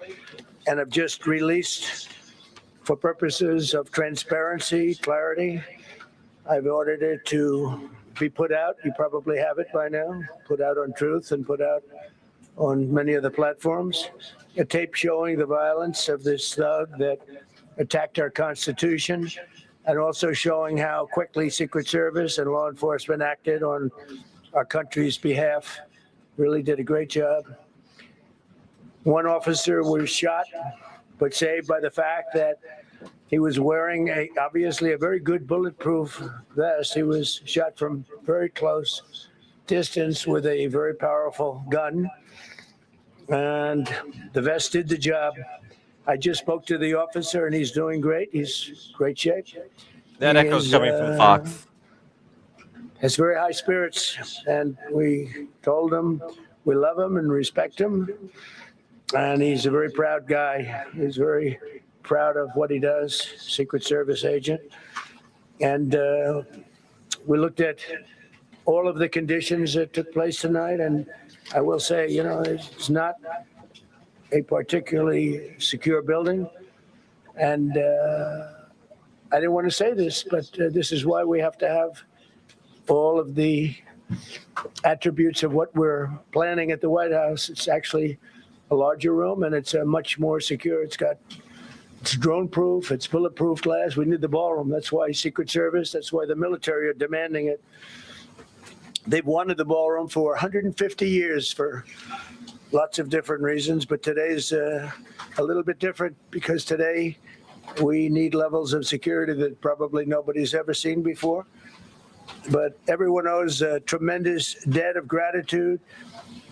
and have just released, for purposes of transparency, clarity, I've ordered it to be put out. You probably have it by now, put out on Truth and put out on many of the platforms. A tape showing the violence of this thug that attacked our Constitution, and also showing how quickly Secret Service and law enforcement acted on our country's behalf. Really did a great job. One officer was shot, but saved by the fact that he was wearing obviously a very good bulletproof vest. He was shot from very close distance with a very powerful gun, and the vest did the job. I just spoke to the officer, and he's doing great. He's great shape. That echo's coming from Fox. Has very high spirits, and we told him we love him and respect him, and he's a very proud guy. He's very proud of what he does, Secret Service agent. And we looked at all of the conditions that took place tonight, and I will say, you know, it's not a particularly secure building. And I didn't want to say this, but this is why we have to have all of the attributes of what we're planning at the White House. It's actually a larger room, and it's much more secure. It's drone-proof, it's bulletproof glass. We need the ballroom. That's why Secret Service, that's why the military are demanding it. They've wanted the ballroom for 150 years for lots of different reasons, but today's a little bit different, because today we need levels of security that probably nobody's ever seen before. But everyone owes a tremendous debt of gratitude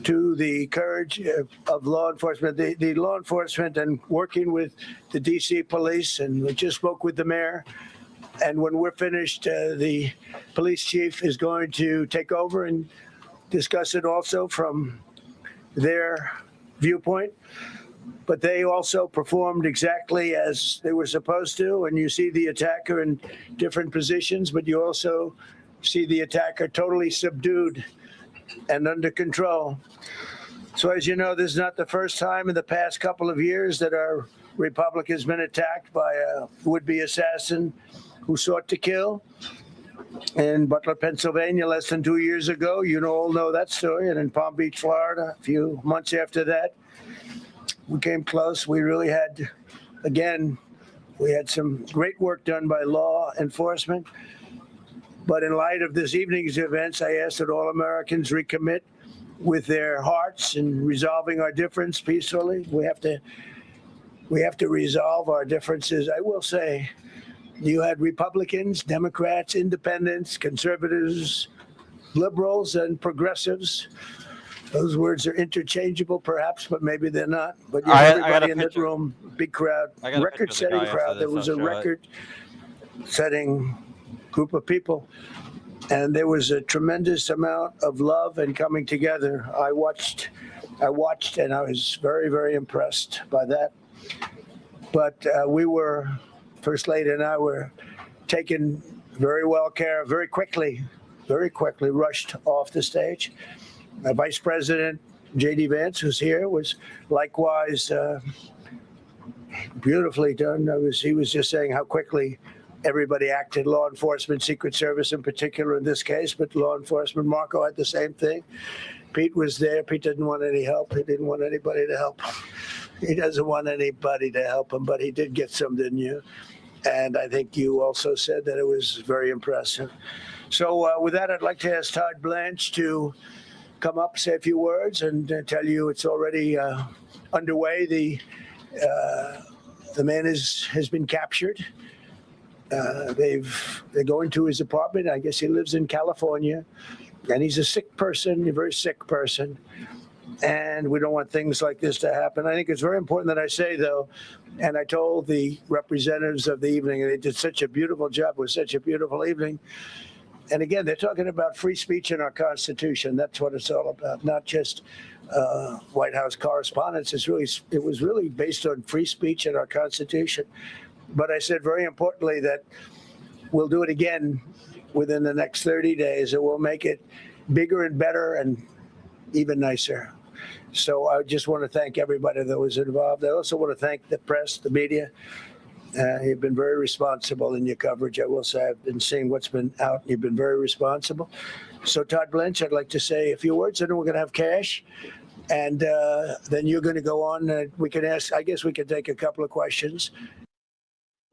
to the courage of law enforcement, the law enforcement, and working with the D.C. police. And we just spoke with the mayor. And when we're finished, the police chief is going to take over and discuss it also from their viewpoint. But they also performed exactly as they were supposed to. And you see the attacker in different positions, but you also see the attacker totally subdued and under control. So as you know, this is not the first time in the past couple of years that our republic has been attacked by a would-be assassin who sought to kill. In Butler, Pennsylvania, less than 2 years ago, you all know that story. And in Palm Beach, Florida, a few months after that, we came close. We really had, again, we had some great work done by law enforcement. But in light of this evening's events, I ask that all Americans recommit with their hearts in resolving our difference peacefully. We have to resolve our differences. I will say, you had Republicans, Democrats, independents, conservatives, liberals, and progressives. Those words are interchangeable, perhaps, but maybe they're not. But you had everybody in that room, big crowd, record-setting crowd. There was a record-setting group of people, and there was a tremendous amount of love and coming together. I watched, and I was very, very impressed by that. But First Lady and I were taken very well care of, very quickly rushed off the stage. Vice President J.D. Vance, who's here, was likewise beautifully done. He was just saying how quickly everybody acted, law enforcement, Secret Service in particular in this case, but law enforcement. Marco had the same thing. Pete was there. Pete didn't want any help. He didn't want anybody to help him. He doesn't want anybody to help him, but he did get some, didn't you? And I think you also said that it was very impressive. So with that, I'd like to ask Todd Blanche to come up, say a few words, and tell you it's already underway. The man has been captured. They're going to his apartment. I guess he lives in California, and he's a sick person, a very sick person. And we don't want things like this to happen. I think it's very important that I say, though, and I told the representatives of the evening, and they did such a beautiful job. It was such a beautiful evening. And again, they're talking about free speech in our Constitution. That's what it's all about, not just White House correspondence. It was really based on free speech in our Constitution. But I said very importantly that we'll do it again within the next 30 days, and we'll make it bigger and better and even nicer. So I just want to thank everybody that was involved. I also want to thank the press, the media. You've been very responsible in your coverage. I will say I've been seeing what's been out. You've been very responsible. So Todd Blanche, I'd like to say a few words, and then we're going to have cash. And then you're going to go on. We can ask, I guess we can take a couple of questions.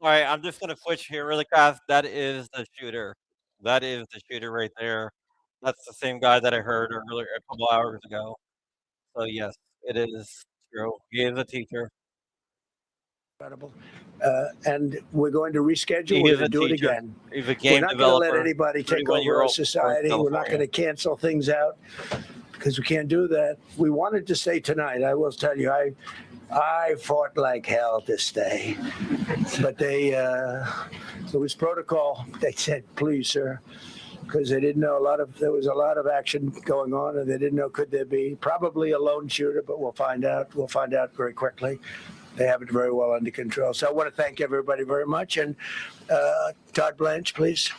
All right, I'm just gonna switch here really fast. That is the shooter. That is the shooter right there. That's the same guy that I heard earlier a couple hours ago. So yes, it is true. He is a teacher. Incredible. And we're going to reschedule. He We're is going a to do it teacher. again. He's a We're game not going to developer. let anybody take over our 31-year-old society. We're not going to cancel things out because we can't do that. We wanted to stay tonight. I will tell you, I fought like hell to stay, but there was protocol. They said, please, sir, because they didn't know there was a lot of action going on, and they didn't know could there be probably a lone shooter, but we'll find out. We'll find out very quickly. They have it very well under control. So I want to thank everybody very much. And Todd Blanche, please.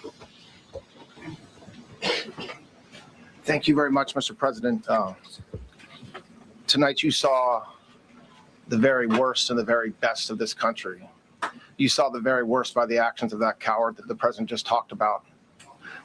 Thank you very much, Mr. President. Tonight you saw the very worst and the very best of this country. You saw the very worst by the actions of that coward that the president just talked about.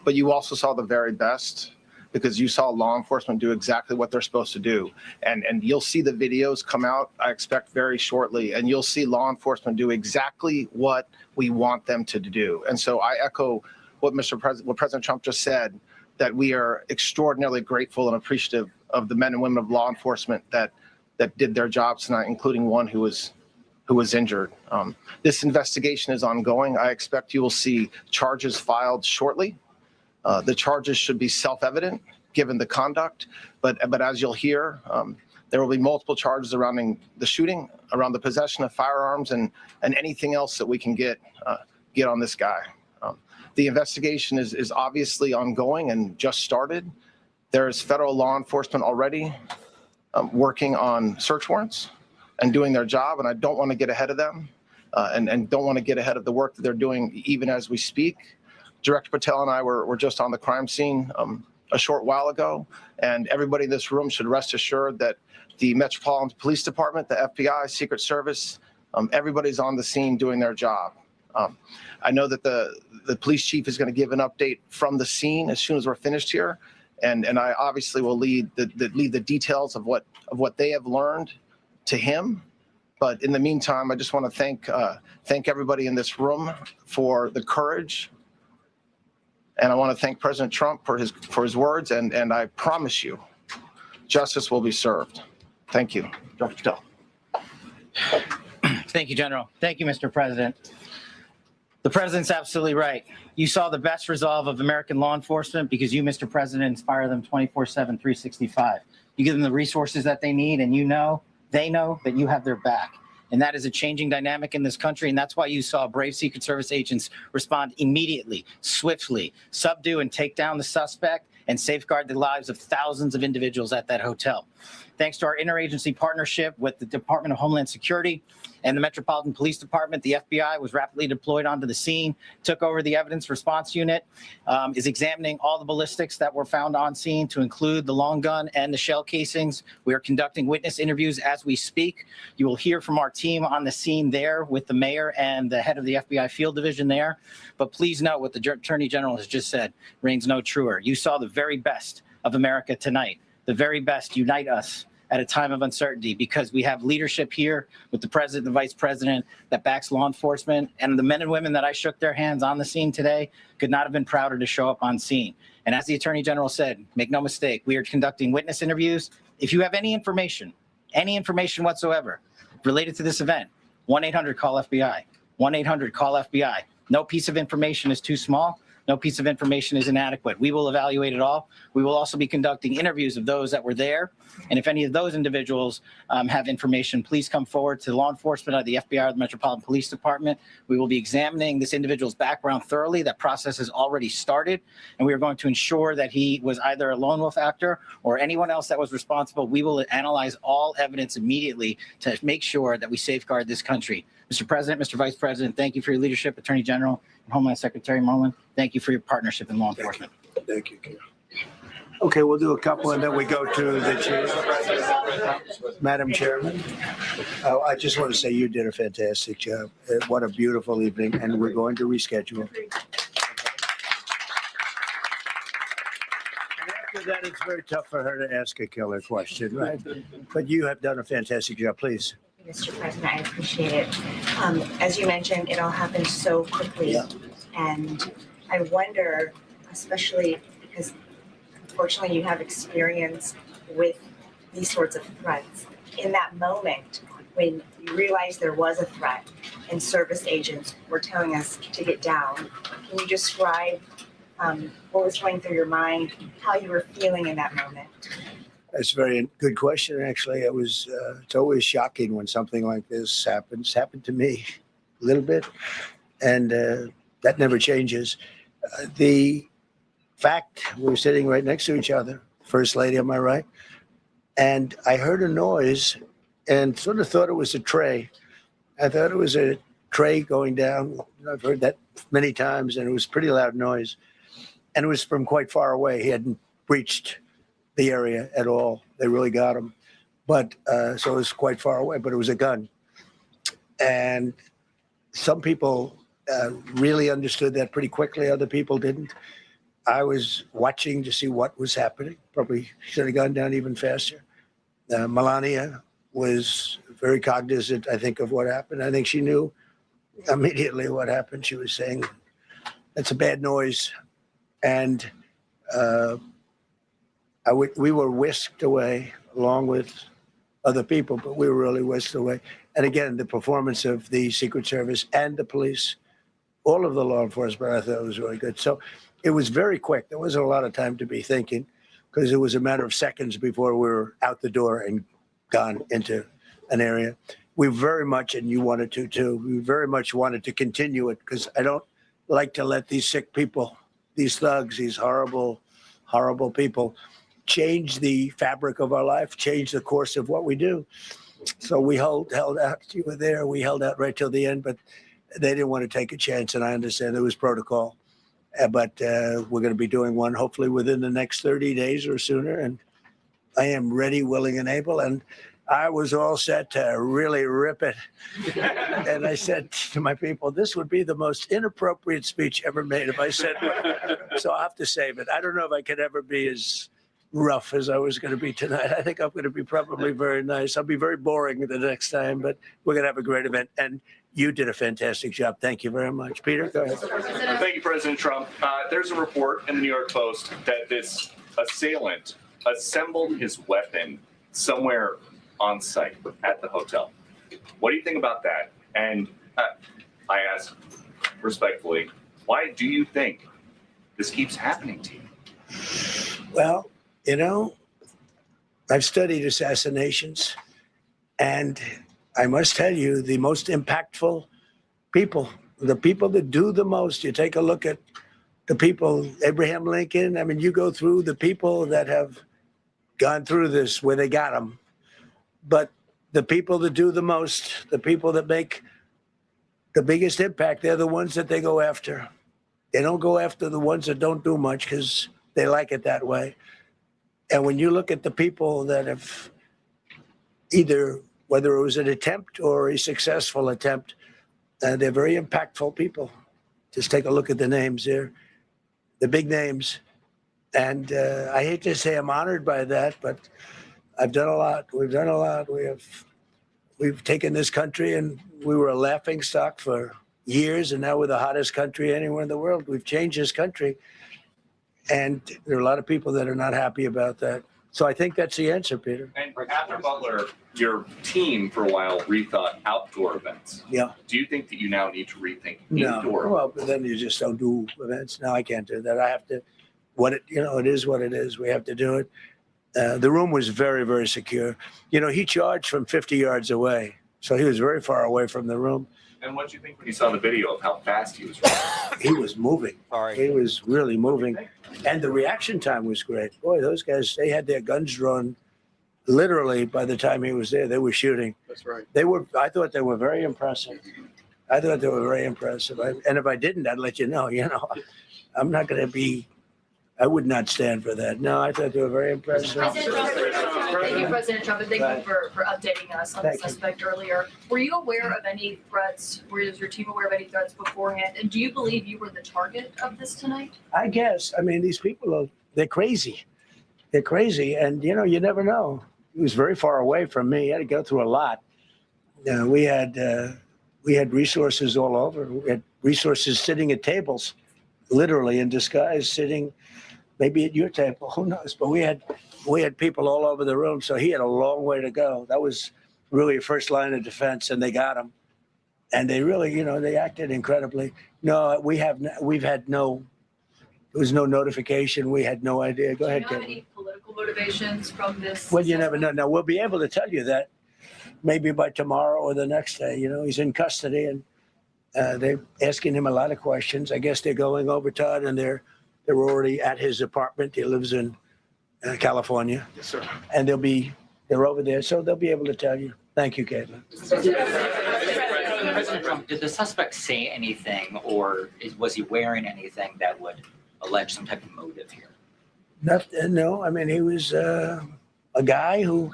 But you also saw the very best because you saw law enforcement do exactly what they're supposed to do. And you'll see the videos come out, I expect, very shortly, and you'll see law enforcement do exactly what we want them to do. And so I echo what President Trump just said, that we are extraordinarily grateful and appreciative of the men and women of law enforcement that did their jobs tonight, including one who was injured. This investigation is ongoing. I expect you will see charges filed shortly. The charges should be self-evident given the conduct, but as you'll hear, there will be multiple charges surrounding the shooting, around the possession of firearms, and anything else that we can get on this guy. The investigation is obviously ongoing and just started. There is federal law enforcement already working on search warrants and doing their job, and I don't want to get ahead of them and don't want to get ahead of the work that they're doing even as we speak. Director Patel and I were just on the crime scene a short while ago, and everybody in this room should rest assured that the Metropolitan Police Department, the FBI, Secret Service, everybody's on the scene doing their job. I know that the police chief is going to give an update from the scene as soon as we're finished here, and I obviously will lead the details of what they have learned to him. But in the meantime, I just want to thank everybody in this room for the courage. And I want to thank President Trump for his words, and I promise you, justice will be served. Thank you, Dr. Patel. Thank you, General. Thank you, Mr. President. The president's absolutely right. You saw the best resolve of American law enforcement because you, Mr. President, inspire them 24/7, 365. You give them the resources that they need, and they know that you have their back. And that is a changing dynamic in this country. And that's why you saw brave Secret Service agents respond immediately, swiftly, subdue and take down the suspect and safeguard the lives of thousands of individuals at that hotel. Thanks to our interagency partnership with the Department of Homeland Security and the Metropolitan Police Department, the FBI was rapidly deployed onto the scene, took over the evidence response unit, is examining all the ballistics that were found on scene to include the long gun and the shell casings. We are conducting witness interviews as we speak. You will hear from our team on the scene there with the mayor and the head of the FBI field division there. But please note what the Attorney General has just said reigns no truer. You saw the very best of America tonight. The very best unite us at a time of uncertainty because we have leadership here with the president and the vice president that backs law enforcement, and the men and women that I shook their hands on the scene today could not have been prouder to show up on scene. And as the Attorney General said, make no mistake, we are conducting witness interviews. If you have any information whatsoever related to this event, 1-800-CALL-FBI, 1-800-CALL-FBI. No piece of information is too small. No piece of information is inadequate. We will evaluate it all. We will also be conducting interviews of those that were there. And if any of those individuals have information, please come forward to law enforcement at the FBI or the Metropolitan Police Department. We will be examining this individual's background thoroughly. That process has already started. And we are going to ensure that he was either a lone wolf actor or anyone else that was responsible. We will analyze all evidence immediately to make sure that we safeguard this country. Mr. President, Mr. Vice President, thank you for your leadership. Attorney General and Homeland Secretary Merlin, thank you for your partnership in law enforcement. Thank you, Ken. Okay, we'll do a couple and then we go to the chair. Madam Chairman, I just want to say you did a fantastic job. What a beautiful evening, and we're going to reschedule. After that, it's very tough for her to ask a killer question, right? But you have done a fantastic job. Please. Mr. President, I appreciate it. As you mentioned, it all happened so quickly. Yeah. And I wonder, especially because unfortunately you have experience with these sorts of threats, in that moment when you realized there was a threat and service agents were telling us to get down, can you describe what was going through your mind, how you were feeling in that moment? That's a very good question. Actually, it's always shocking when something like this happens. Happened to me a little bit, and that never changes. The fact we're sitting right next to each other, First Lady on my right, and I heard a noise and sort of thought it was a tray. I thought it was a tray going down. I've heard that many times, and it was a pretty loud noise. And it was from quite far away. He hadn't breached the area at all. They really got him. But so it was quite far away, but it was a gun. And some people really understood that pretty quickly. Other people didn't. I was watching to see what was happening. Probably should have gone down even faster. Melania was very cognizant, I think, of what happened. I think she knew immediately what happened. She was saying, that's a bad noise. And we were whisked away along with other people, but we were really whisked away. And again, the performance of the Secret Service and the police, all of the law enforcement, I thought was really good. So it was very quick. There wasn't a lot of time to be thinking because it was a matter of seconds before we were out the door and gone into an area. We very much, and you wanted to too, we very much wanted to continue it because I don't like to let these sick people, these thugs, these horrible, horrible people change the fabric of our life, change the course of what we do. So we held out. You were there. We held out right till the end, but they didn't want to take a chance, and I understand there was protocol. But we're going to be doing one hopefully within the next 30 days or sooner, and I am ready, willing, and able. And I was all set to really rip it. And I said to my people, this would be the most inappropriate speech ever made if I said one. So I'll have to save it. I don't know if I could ever be as rough as I was going to be tonight. I think I'm going to be probably very nice. I'll be very boring the next time, but we're going to have a great event. And you did a fantastic job. Thank you very much. Peter, go ahead. Thank you, President Trump. There's a report in the New York Post that this assailant assembled his weapon somewhere on site at the hotel. What do you think about that? And I ask respectfully, why do you think this keeps happening to you? Well, you know, I've studied assassinations, and I must tell you, the most impactful people, the people that do the most, you take a look at the people, Abraham Lincoln, I mean, you go through the people that have gone through this where they got them. But the people that do the most, the people that make the biggest impact, they're the ones that they go after. They don't go after the ones that don't do much because they like it that way. And when you look at the people that have either, whether it was an attempt or a successful attempt, they're very impactful people. Just take a look at the names there, the big names. And I hate to say I'm honored by that, but I've done a lot. We've done a lot. We've taken this country, and we were a laughing stock for years, and now we're the hottest country anywhere in the world. We've changed this country, and there are a lot of people that are not happy about that. So I think that's the answer, Peter. And after Butler, your team for a while rethought outdoor events. Yeah. Do you think that you now need to rethink No. indoor? Well, but then you just don't do events. No, I can't do that. I have to. It is what it is. We have to do it. The room was very, very secure. He charged from 50 yards away, so he was very far away from the room. And what did you think when you saw the video of how fast he was running? He was moving. Sorry. He was really moving. And the reaction time was great. Boy, those guys, they had their guns drawn literally by the time he was there. They were shooting. That's right. I thought they were very impressive. And if I didn't, I'd let you know. I'm not going to be, I would not stand for that. No, I thought they were very impressive. Thank you, President Trump, and thank you for updating us on the Thank you. suspect earlier. Were you aware of any threats? Was your team aware of any threats beforehand? And do you believe you were the target of this tonight? I guess. I mean, these people they're crazy. They're crazy. And, you never know. He was very far away from me. He had to go through a lot. We had resources all over. We had resources sitting at tables, literally in disguise, sitting maybe at your table. Who knows? But we had people all over the room. So he had a long way to go. That was really a first line of defense, and they got him. And they really, they acted incredibly. No, there was no notification. We had no idea. Go ahead, Do you know Kevin. any political motivations from this? Well, you never know. Now, we'll be able to tell you that maybe by tomorrow or the next day. He's in custody, and they're asking him a lot of questions. I guess they're going over, Todd, and they're already at his apartment. He lives in California. Yes, sir. And they're over there, so they'll be able to tell you. Thank you, Caitlin. President Trump, did the suspect say anything, or was he wearing anything that would allege some type of motive here? No, I mean, he was a guy who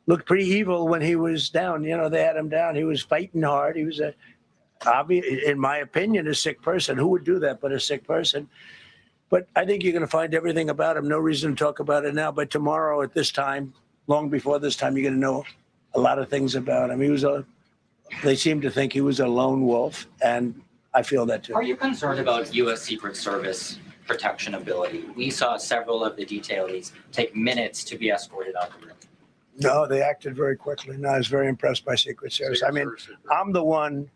looked pretty evil when he was down. They had him down. He was fighting hard. He was in my opinion, a sick person. Who would do that but a sick person? But I think you're going to find everything about him. No reason to talk about it now. But tomorrow at this time, long before this time, you're going to know a lot of things about him. They seem to think he was a lone wolf, and I feel that too. Are you concerned about U.S. Secret Service protection ability? We saw several of the detailees take minutes to be escorted out of the room. No, they acted very quickly. No, I was very impressed by Secret Service. I mean, I'm the one,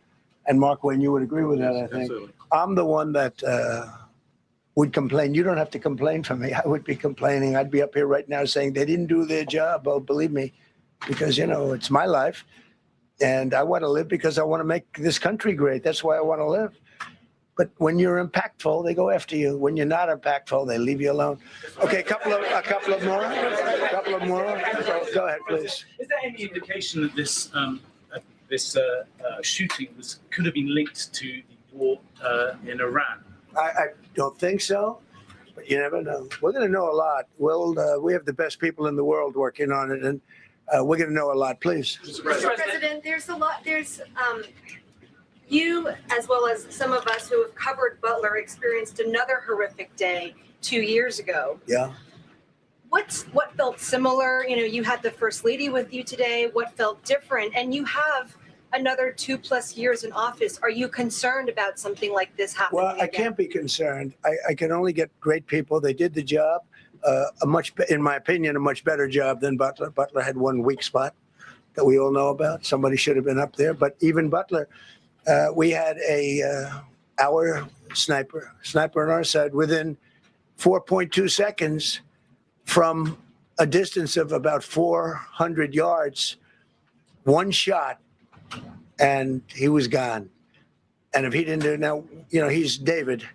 and Mark Wayne, you would agree with that, I think. Absolutely. I'm the one that would complain. You don't have to complain for me. I would be complaining. I'd be up here right now saying they didn't do their job. Oh, believe me, because, it's my life. And I want to live because I want to make this country great. That's why I want to live. But when you're impactful, they go after you. When you're not impactful, they leave you alone. Okay, a couple of more. Go ahead, please. Is there any indication that this shooting could have been linked to the war in Iran? I don't think so, but you never know. We're going to know a lot. We have the best people in the world working on it, and we're going to know a lot. Please. Mr. President, there's a lot. You, as well as some of us who have covered Butler, experienced another horrific day 2 years ago. Yeah. What felt similar? You had the First Lady with you today. What felt different? And you have another 2+ years in office. Are you concerned about something like this happening Well, I again? can't be concerned. I can only get great people. They did the job, in my opinion, a much better job than Butler. Butler had one weak spot that we all know about. Somebody should have been up there. But even Butler, we had our sniper on our side within 4.2 seconds from a distance of about 400 yards, one shot, and he was gone. And if he didn't do it now, he's David.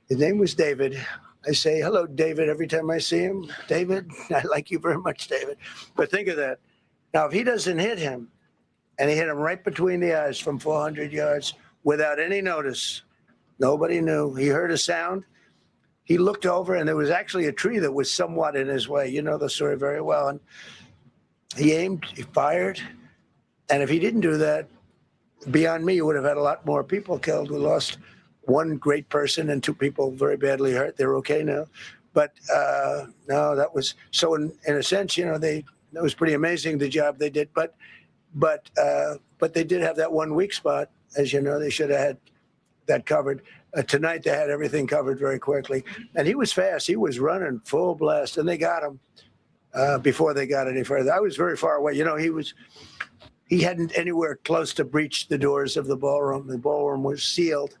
His name was David. I say, hello, David, every time I see him. David, I like you very much, David. But think of that. Now, if he doesn't hit him, and he hit him right between the eyes from 400 yards without any notice, nobody knew. He heard a sound. He looked over, and there was actually a tree that was somewhat in his way. You know the story very well. And he aimed, he fired. And if he didn't do that, beyond me, you would have had a lot more people killed. We lost one great person and 2 people very badly hurt. They're okay now. But no, that was so in a sense, that was pretty amazing, the job they did. But they did have that one weak spot. As you know, they should have had that covered. Tonight, they had everything covered very quickly. And he was fast. He was running full blast, and they got him. before they got any further. I was very far away. You know, he hadn't anywhere close to breach the doors of the ballroom. The ballroom was sealed,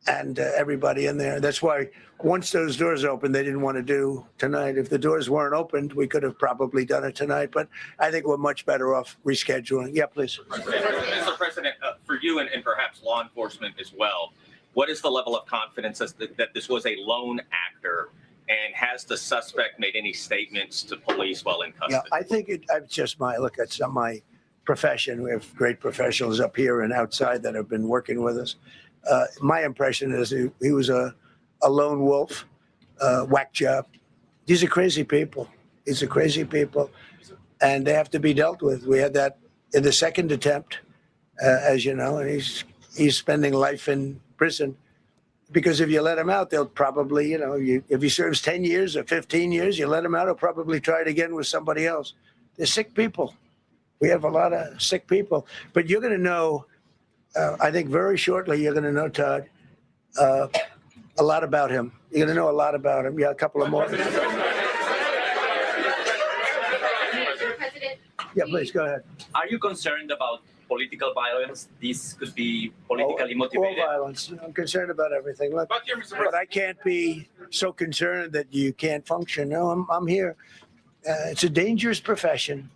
and everybody in there. That's why once those doors opened, they didn't want to do tonight. If the doors weren't opened, we could have probably done it tonight. But I think we're much better off rescheduling. Yeah, please. Mr. President, for you and perhaps law enforcement as well, what is the level of confidence that this was a lone actor? And has the suspect made any statements to police while in custody? Yeah, I think it's just it's my profession. We have great professionals up here and outside that have been working with us. My impression is he was a lone wolf, whack job. These are crazy people. These are crazy people, and they have to be dealt with. We had that in the second attempt, as you know, and he's spending life in prison. Because if you let him out, they'll probably, you know, if he serves 10 years or 15 years, you let him out, he'll probably try it again with somebody else. They're sick people. We have a lot of sick people. But you're going to know, I think very shortly, you're going to know, Todd, a lot about him. You're going to know a lot about him. Yeah, a couple of more. Yeah, please, go ahead. Are you concerned about political violence? This could be politically motivated. All violence. I'm concerned about everything. Look, but I can't be so concerned that you can't function. No, I'm here. It's a dangerous profession.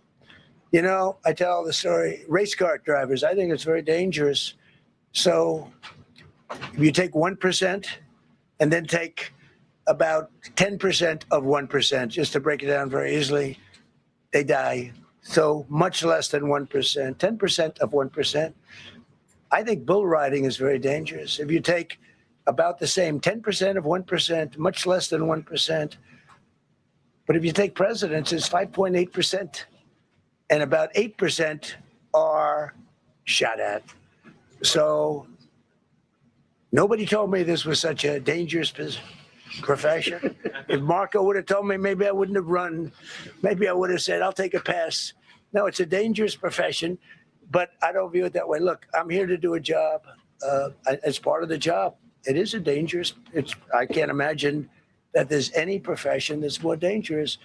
You know, I tell the story, race car drivers, I think it's very dangerous. So if you take 1% and then take about 10% of 1%, just to break it down very easily, they die. So much less than 1%, 10% of 1%. I think bull riding is very dangerous. If you take about the same 10% of 1%, much less than 1%. But if you take presidents, it's 5.8%. And about 8% are shot at. So nobody told me this was such a dangerous profession. If Marco would have told me, maybe I wouldn't have run. Maybe I would have said, I'll take a pass. No, it's a dangerous profession, but I don't view it that way. Look, I'm here to do a job. It's part of the job. It is a dangerous, I can't imagine that there's any profession that's more dangerous,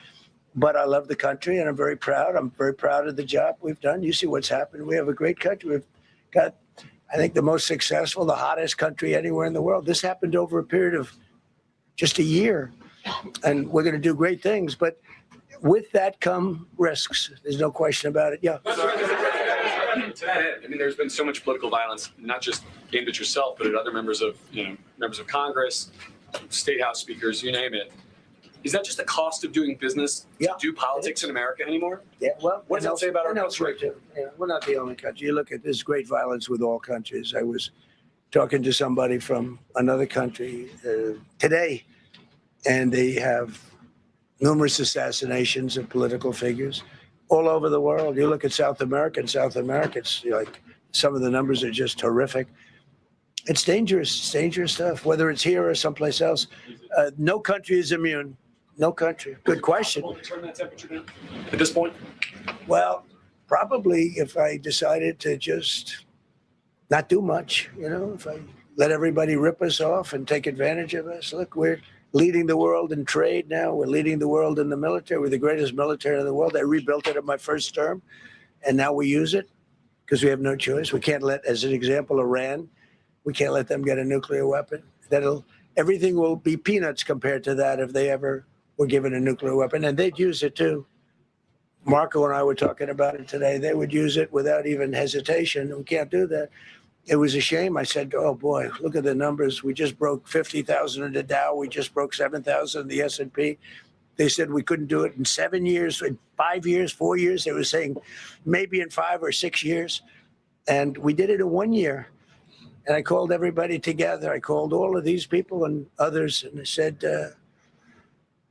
but I love the country and I'm very proud. I'm very proud of the job we've done. You see what's happened. We have a great country. We've got, I think, the most successful, the hottest country anywhere in the world. This happened over a period of just a year, and we're going to do great things. But with that come risks. There's no question about it. Yeah. To that end, I mean, there's been so much political violence, not just aimed at yourself, but at other members of Congress, state house speakers, you name it. Is that just the cost of doing business to do politics in America anymore? Yeah. Well, what does that say about our country? Yeah, we're not the only country. You look at this great violence with all countries. I was talking to somebody from another country today, and they have numerous assassinations of political figures all over the world. You look at South America, it's like some of the numbers are just horrific. It's dangerous stuff, whether it's here or someplace else. No country is immune. No country. Good question. Will we turn that temperature down at this point? Well, probably if I decided to just not do much, you know, if I let everybody rip us off and take advantage of us. Look, we're leading the world in trade now. We're leading the world in the military. We're the greatest military in the world. I rebuilt it in my first term, and now we use it because we have no choice. We can't let, as an example, Iran, we can't let them get a nuclear weapon. Everything will be peanuts compared to that if they ever were given a nuclear weapon, and they'd use it too. Marco and I were talking about it today. They would use it without even hesitation. We can't do that. It was a shame. I said, oh boy, look at the numbers. We just broke 50,000 in the Dow. We just broke 7,000 in the S&P. They said we couldn't do it in 7 years, in 5 years, 4 years. They were saying maybe in 5 or 6 years. And we did it in 1 year. And I called everybody together. I called all of these people and others, and I said,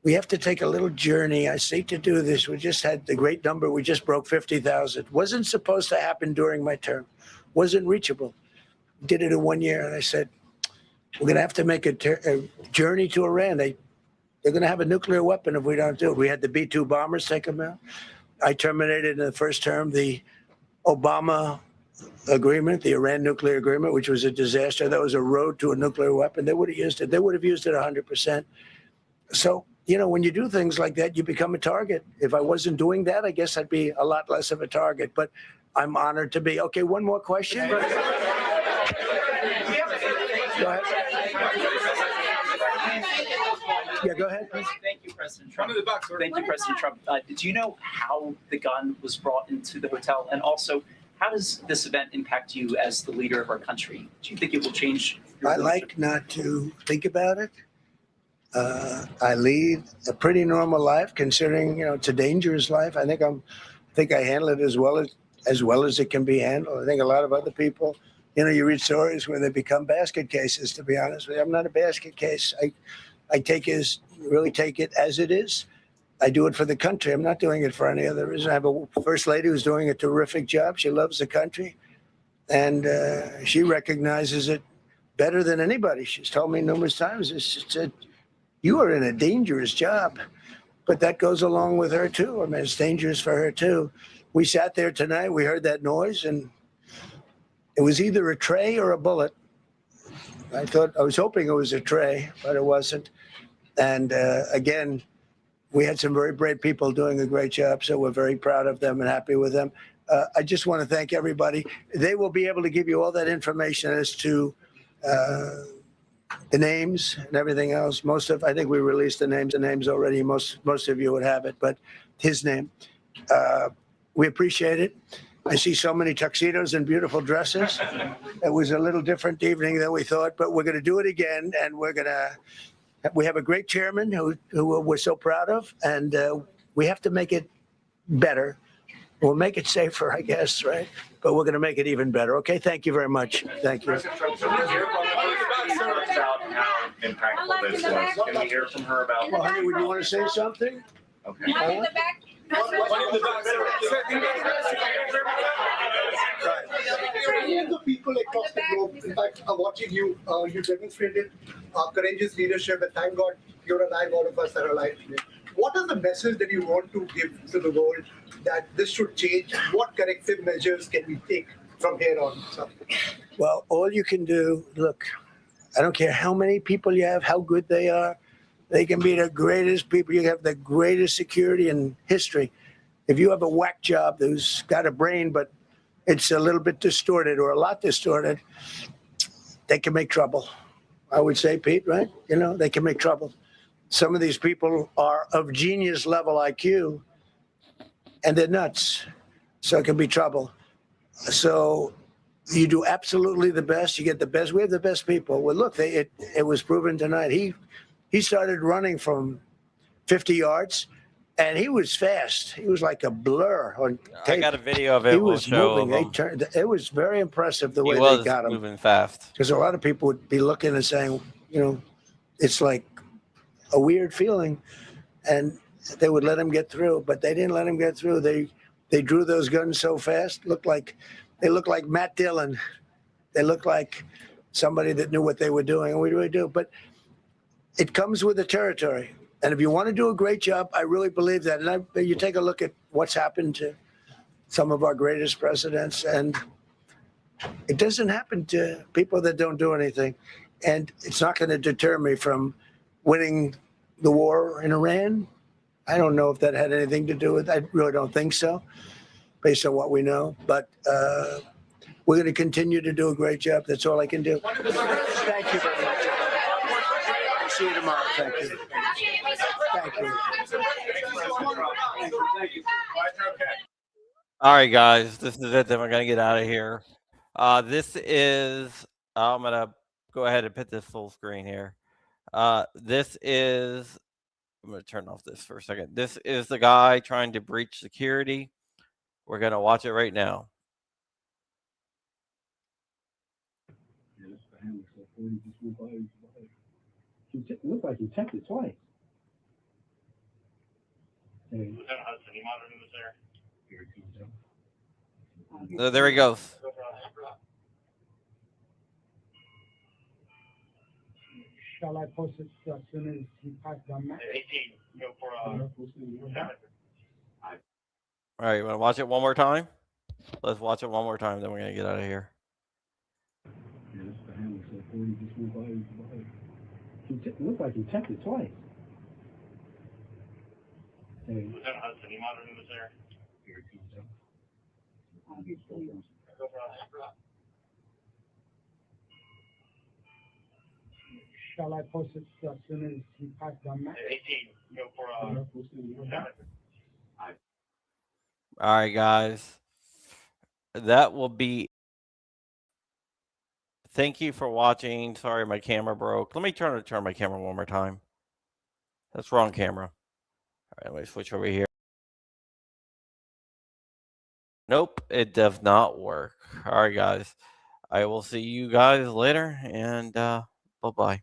we have to take a little journey. I say to do this. We just had the great number. We just broke 50,000. Wasn't supposed to happen during my term. Wasn't reachable. Did it in 1 year. And I said, we're going to have to make a journey to Iran. They're going to have a nuclear weapon if we don't do it. We had the B-2 bombers take them out. I terminated in the first term the Obama agreement, the Iran nuclear agreement, which was a disaster. That was a road to a nuclear weapon. They would have used it. They would have used it 100%. So, you know, when you do things like that, you become a target. If I wasn't doing that, I guess I'd be a lot less of a target. But I'm honored to be. Okay, one more question. Go ahead. Yeah, go ahead. Thank you, President Trump. Thank you, President Trump. Did you know how the gun was brought into the hotel? And also, how does this event impact you as the leader of our country? Do you think it will change your I like not to think about it. I lead a pretty normal life, considering, you know, it's a dangerous life. I think I handle it as well as it can be handled. I think a lot of other people, you know, you read stories where they become basket cases. To be honest with you, I'm not a basket case. I really take it as it is. I do it for the country. I'm not doing it for any other reason. I have a first lady who's doing a terrific job. She loves the country, and she recognizes it better than anybody. She's told me numerous times. She said, "You are in a dangerous job," but that goes along with her too. I mean, it's dangerous for her too. We sat there tonight. We heard that noise, and it was either a tray or a bullet. I was hoping it was a tray, but it wasn't. And again, we had some very brave people doing a great job, so we're very proud of them and happy with them. I just want to thank everybody. They will be able to give you all that information as to the names and everything else. I think we released the names already. Most of you would have it, but his name. We appreciate it. I see so many tuxedos and beautiful dresses. It was a little different evening than we thought, but we're going to do it again, and we have a great chairman who we're so proud of, and we have to make it better. We'll make it safer, I guess, right? But we're going to make it even better. Okay, thank you very much. Thank you. President Trump, can we hear from her about how impactful this was? Can we hear from her about? Well, honey, would you want to say something? Okay. Many of the people across the globe, in fact, are watching you. You demonstrated courageous leadership, and thank God you're alive, all of us are alive today. What is the message that you want to give to the world that this should change? What corrective measures can we take from here on? Well, all you can do, look, I don't care how many people you have, how good they are. They can be the greatest people. You have the greatest security in history. If you have a whack job who's got a brain, but it's a little bit distorted or a lot distorted, they can make trouble. I would say, Pete, right? You know, they can make trouble. Some of these people are of genius level IQ, and they're nuts. So it can be trouble. So you do absolutely the best. You get the best. We have the best people. Well, look, it was proven tonight. He started running from 50 yards, and he was fast. He was like a blur on tape. I got a video of it. He was moving. It was very impressive the way they got him. Moving fast. Because a lot of people would be looking and saying, you know, it's like a weird feeling, and they would let him get through, but they didn't let him get through. They drew those guns so fast. They looked like Matt Dillon. They looked like somebody that knew what they were doing, and we really do. But it comes with the territory. And if you want to do a great job, I really believe that. And you take a look at what's happened to some of our greatest presidents, and it doesn't happen to people that don't do anything. And it's not going to deter me from winning the war in Iran. I don't know if that had anything to do with it. I really don't think so, based on what we know. But we're going to continue to do a great job. That's all I can do. Thank you very much. I'll see you tomorrow. Thank you. Thank you. All right, guys, this is it. Then we're gonna get out of here. This is. I'm gonna go ahead and put this full screen here. This is. I'm gonna turn off this for a second. This is the guy trying to breach security. We're gonna watch it right now. It looked like he checked it twice. So there he goes. Shall I post it as soon as he passed on that? All right, you want to watch it one more time? Let's watch it one more time, then we're gonna get out of here. It looked like he checked it twice. Lieutenant Hudson, you monitoring this area? Shall I post it as soon as he passes on that? 18, go for All right, guys. That will be. Thank you for watching. Sorry, my camera broke. Let me turn my camera one more time. That's wrong camera. All right, let me switch over here. Nope, it does not work. All right, guys. I will see you guys later, and bye-bye.